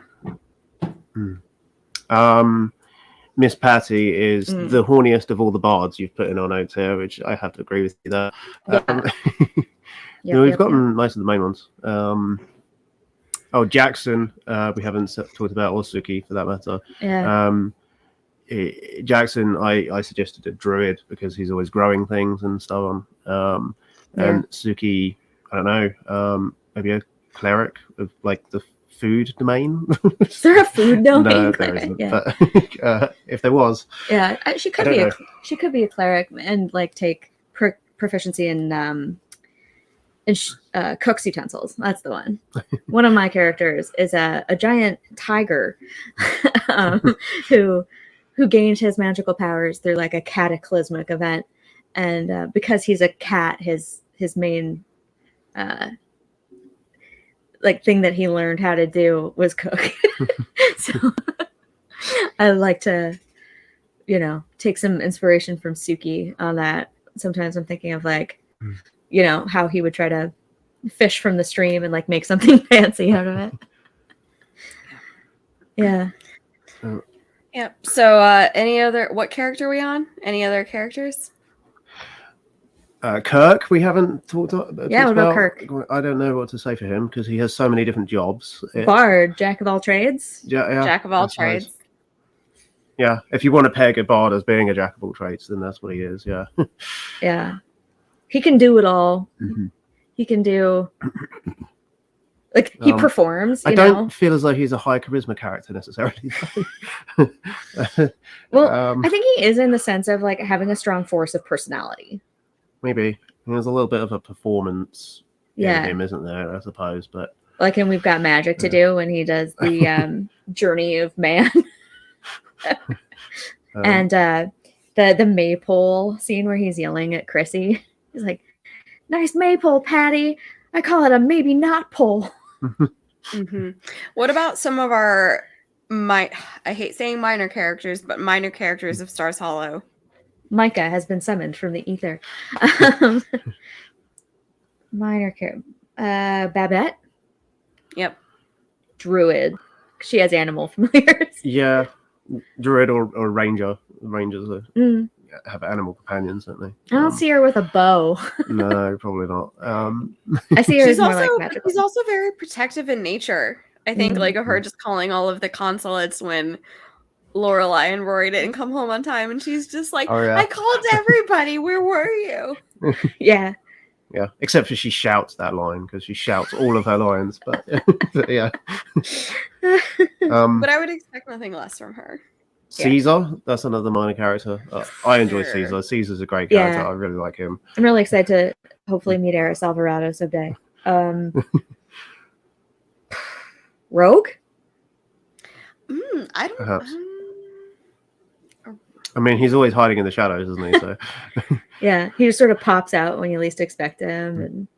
Miss Patty is the horniest of all the bards you've put in our notes here, which I have to agree with you there. We've gotten most of the main ones. Jackson, we haven't talked about, or Suki for that matter. Yeah. Jackson, I suggested a druid because he's always growing things and so on. And Suki, I don't know, maybe a cleric of like the food domain. Is there a food domain? No, there isn't. Yeah. But if there was, she could be. She could be a cleric and like take proficiency in cook's utensils. That's the one. One of my characters is a giant tiger who gained his magical powers through like a cataclysmic event, and because he's a cat, his main like thing that he learned how to do was cook. So I like to, take some inspiration from Suki on that. Sometimes I'm thinking of like, how he would try to fish from the stream and like make something fancy out of it. Yeah. Yep. So, what character are we on? Any other characters? Kirk, we haven't talked What about about. Kirk? I don't know what to say for him because he has so many different jobs. Bard, jack of all trades. Yeah, Jack of all I suppose. trades. Yeah, if you want to peg a bard as being a jack of all trades, then that's what he is. Yeah. Yeah. He can do it all. Mm-hmm. He can do... Like, he performs, I you don't know? feel as though he's a high charisma character necessarily. Well, I think he is in the sense of, like, having a strong force of personality. Maybe. There's a little bit of a performance in him, isn't there, I suppose, but... Like, and we've got magic to do when he does the Journey of Man. And the maypole scene where he's yelling at Chrissy. He's like, "Nice maypole, Patty. I call it a maybe not pole." Mm-hmm. What about some of our I hate saying minor characters, but minor characters of Stars Hollow? Micah has been summoned from the ether. Minor character. Babette. Yep. Druid. She has animal familiars. Yeah. Druid or ranger. Rangers have animal companions, don't they? I don't see her with a bow. No, probably not. I see her She's as more also like magical. she's also very protective in nature. I think like of her just calling all of the consulates when Lorelai and Rory didn't come home on time, and she's just like, "I called everybody. Where were you?" Yeah. Yeah, except for she shouts that line because she shouts all of her lines. But yeah. But I would expect nothing less from her. Caesar, that's another minor character. I enjoy Caesar. Caesar's a great character. I really like him. I'm really excited to hopefully meet Eris Alvarado someday. Rogue? I don't. Perhaps. I mean, he's always hiding in the shadows, isn't he? So. Yeah, he just sort of pops out when you least expect him,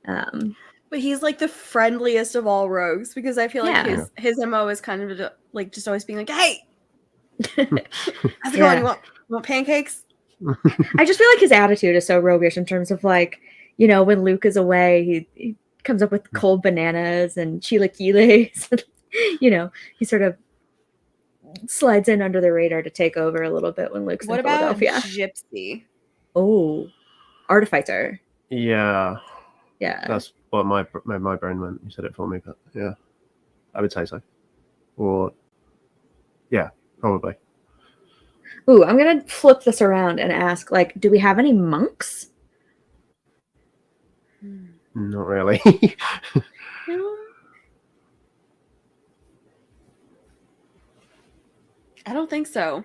and but he's like the friendliest of all rogues because I feel like his MO is kind of like just always being like, "Hey, how's it going? You want pancakes?" I just feel like his attitude is so roguish in terms of like, you know, when Luke is away, he comes up with cold bananas and chilaquiles. You know, he sort of slides in under the radar to take over a little bit when Luke's in Philadelphia. What about Gypsy? Oh, Artificer. Yeah. Yeah. That's what my brain went. You said it for me, but yeah, I would say so. Or, yeah, probably. Ooh, I'm going to flip this around and ask, like, do we have any monks? Not really. No. I don't think so.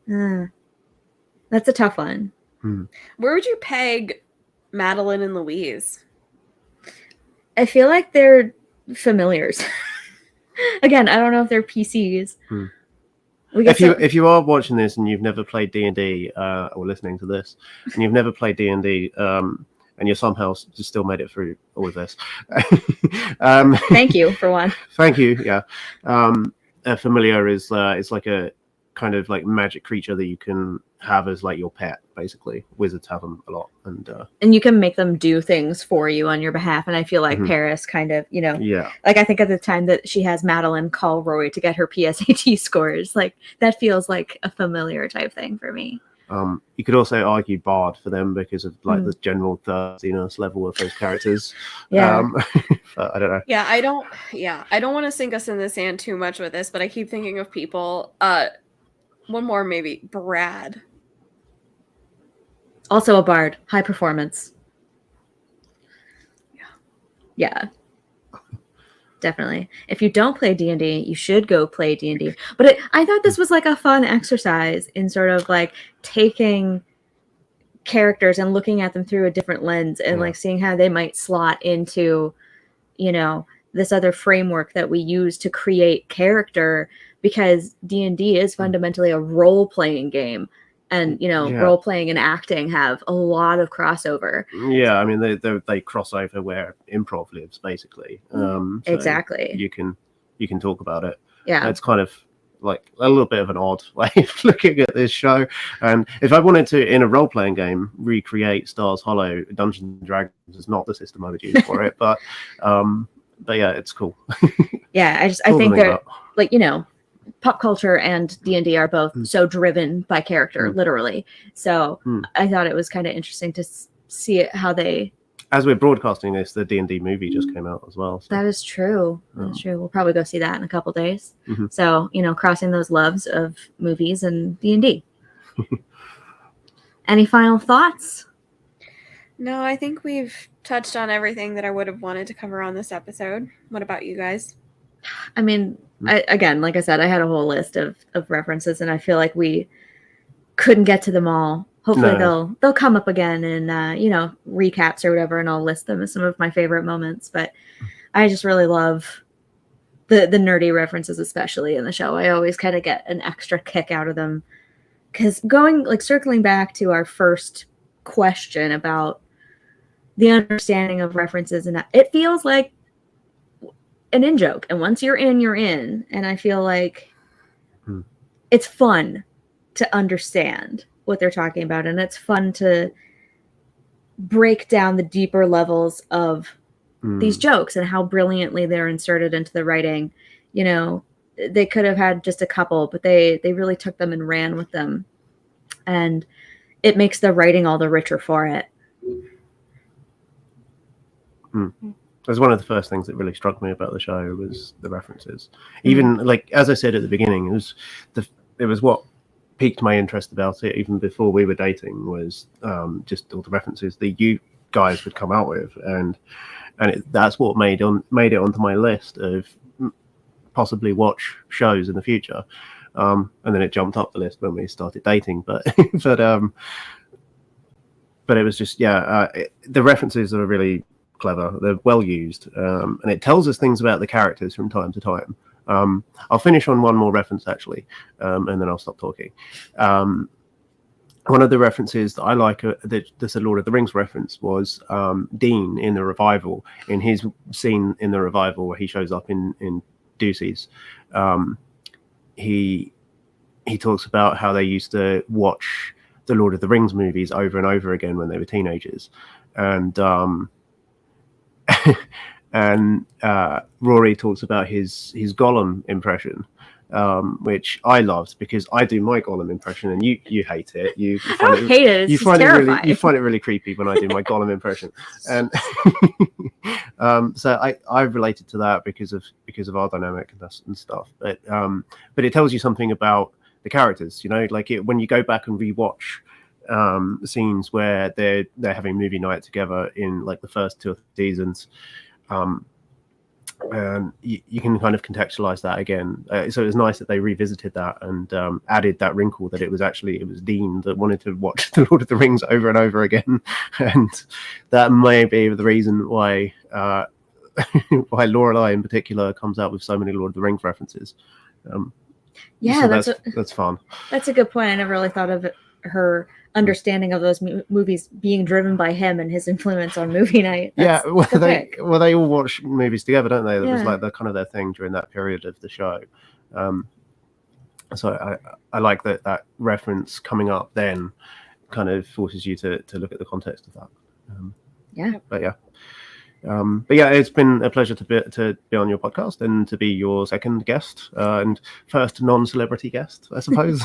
That's a tough one. Where would you peg Madeline and Louise? I feel like they're familiars. Again, I don't know if they're PCs. If you are watching this and you've never played D&D or listening to this and you've never played D&D and you somehow just still made it through all of this, thank you for one. Thank you. Yeah, a familiar is like a kind of like magic creature that you can have as like your pet. Basically, wizards have them a lot, and you can make them do things for you on your behalf. And I feel like Paris kind of, you know, like I think at the time that she has Madeline call Rory to get her PSAT scores, like that feels like a familiar type thing for me. You could also argue Bard for them because of like the general thirstiness level of those characters. Yeah. But I don't know. Yeah, I don't want to sink us in the sand too much with this, but I keep thinking of people. One more maybe, Brad. Also a bard, high performance. Yeah. Definitely. If you don't play D&D, you should go play D&D. But I thought this was like a fun exercise in sort of like taking characters and looking at them through a different lens and like seeing how they might slot into, you know, this other framework that we use to create character, because D&D is fundamentally a role-playing game. And, you know, role-playing and acting have a lot of crossover. Yeah, I mean, they cross over where improv lives, basically. So exactly. You can talk about it. Yeah. It's kind of like a little bit of an odd way of looking at this show. And if I wanted to, in a role-playing game, recreate Stars Hollow, Dungeons & Dragons is not the system I would use for it. But yeah, it's cool. Yeah, I think they're, like, you know, pop culture and D&D are both so driven by character, literally. So I thought it was kind of interesting to see it, how they. As we're broadcasting this, the D&D movie just came out as well. So. That is true. That's true. We'll probably go see that in a couple days. Mm-hmm. So, crossing those loves of movies and D&D. Any final thoughts? No, I think we've touched on everything that I would have wanted to cover on this episode. What about you guys? I mean, again, like I said, I had a whole list of references, and I feel like we couldn't get to them all. Hopefully they'll come up again in recaps or whatever, and I'll list them as some of my favorite moments. But I just really love the nerdy references, especially in the show. I always kind of get an extra kick out of them, because circling back to our first question about the understanding of references, and it feels like an in-joke, and once you're in, and I feel like it's fun to understand what they're talking about, and it's fun to break down the deeper levels of these jokes and how brilliantly they're inserted into the writing. They could have had just a couple, but they really took them and ran with them, and it makes the writing all the richer for it. That's one of the first things that really struck me about the show was the references. Even as I said at the beginning, it was what piqued my interest about it even before we were dating, was just all the references that you guys would come out with, and that's what made it onto my list of possibly watch shows in the future. And then it jumped up the list when we started dating, but but it was just the references are really clever. They're well used, and it tells us things about the characters from time to time. I'll finish on one more reference actually, and then I'll stop talking. One of the references that I like, that's a Lord of the Rings reference, was Dean in the revival, in his scene in the revival where he shows up in Ducey's. He talks about how they used to watch the Lord of the Rings movies over and over again when they were teenagers, and and Rory talks about his Gollum impression, which I loved, because I do my Gollum impression and you hate it. I don't hate it. It's terrifying. You find it really creepy when I do my Gollum impression, and so I related to that because of our dynamic and stuff. But it tells you something about the characters. When you go back and rewatch scenes where they're having movie night together in the first 2 or 3 seasons, and you can kind of contextualize that again. So it was nice that they revisited that and added that wrinkle that it was Dean that wanted to watch the Lord of the Rings over and over again, and that may be the reason why why Lorelai in particular comes out with so many Lord of the Rings references. That's fun. That's a good point. I never really thought of her understanding of those movies being driven by him and his influence on movie night. They all watch movies together, don't they? That was the kind of their thing during that period of the show. So I like that reference coming up then kind of forces you to look at the context of that. But it's been a pleasure to be on your podcast and to be your second guest and first non-celebrity guest, I suppose.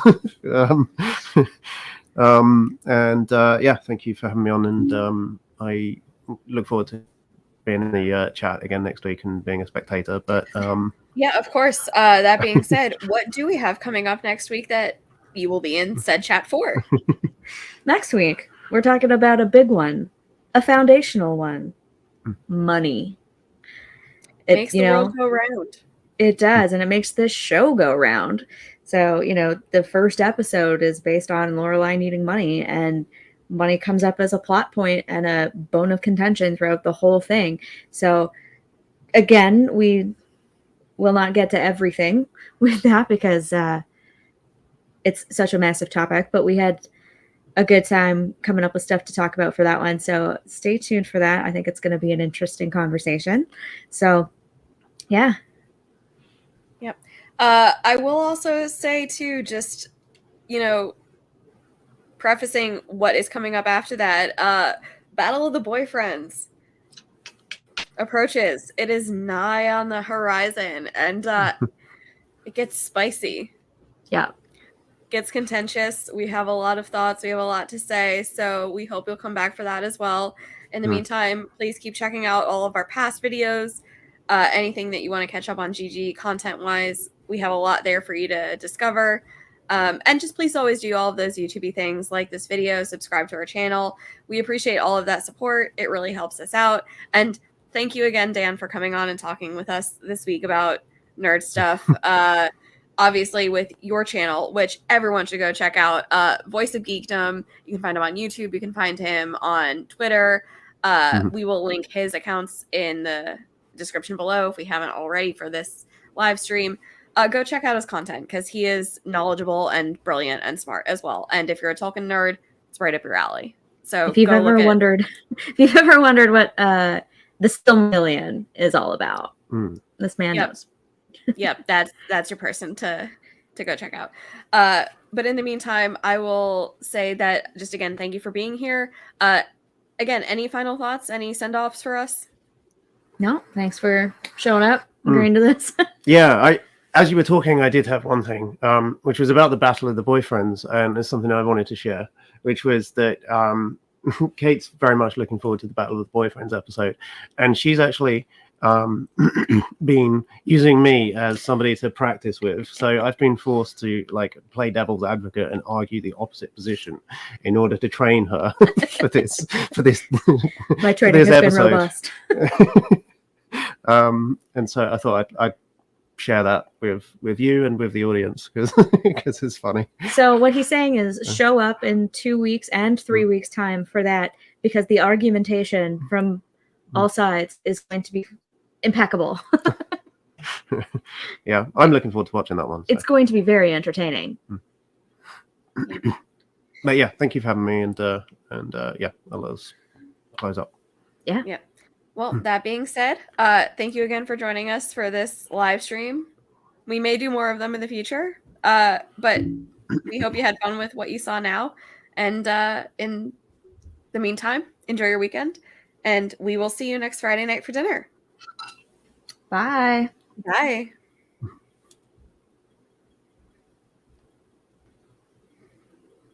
Thank you for having me on, and I look forward to being in the chat again next week and being a spectator. But yeah, of course. That being said, what do we have coming up next week that you will be in said chat for? Next week, we're talking about a big one, a foundational one. Money. It makes the world go round. It does, and it makes this show go round. So, the first episode is based on Lorelai needing money, and money comes up as a plot point and a bone of contention throughout the whole thing. So, again, we will not get to everything with that because it's such a massive topic, but we had a good time coming up with stuff to talk about for that one. So stay tuned for that. I think it's going to be an interesting conversation. So, yeah. Yep. I will also say too, just, prefacing what is coming up after that, Battle of the Boyfriends approaches. It is nigh on the horizon. And it gets spicy. Yeah. Gets contentious. We have a lot of thoughts. We have a lot to say. So we hope you'll come back for that as well. In the meantime, please keep checking out all of our past videos. Anything that you want to catch up on GG content-wise, we have a lot there for you to discover. And just please always do all of those YouTube-y things, like this video, subscribe to our channel. We appreciate all of that support. It really helps us out. And thank you again, Dan, for coming on and talking with us this week about nerd stuff. Obviously, with your channel, which everyone should go check out, Voice of Geekdom. You can find him on YouTube. You can find him on Twitter. We will link his accounts in the description below if we haven't already for this live stream. Go check out his content because he is knowledgeable and brilliant and smart as well. And if you're a Tolkien nerd, it's right up your alley. So if you've ever wondered what the Silmarillion is all about, this man knows. Yep, that's your person to go check out. But in the meantime, I will say that just again, thank you for being here. Again, any final thoughts? Any send-offs for us? No, thanks for showing up, agreeing to this. Yeah, as you were talking, I did have one thing, which was about the Battle of the Boyfriends, and it's something I wanted to share, which was that Kate's very much looking forward to the Battle of the Boyfriends episode, and she's actually been using me as somebody to practice with. So I've been forced to play devil's advocate and argue the opposite position in order to train her for this My training has been robust. And so I thought I'd share that with you and with the audience because it's funny. So what he's saying is show up in 2 weeks and 3 weeks time for that, because the argumentation from all sides is going to be impeccable. Yeah, I'm looking forward to watching that one. So. It's going to be very entertaining. But yeah, thank you for having me, and yeah, I'll close up. Yeah. Well, that being said, thank you again for joining us for this live stream. We may do more of them in the future, but we hope you had fun with what you saw now. And in the meantime, enjoy your weekend, and we will see you next Friday night for dinner. Bye. Bye.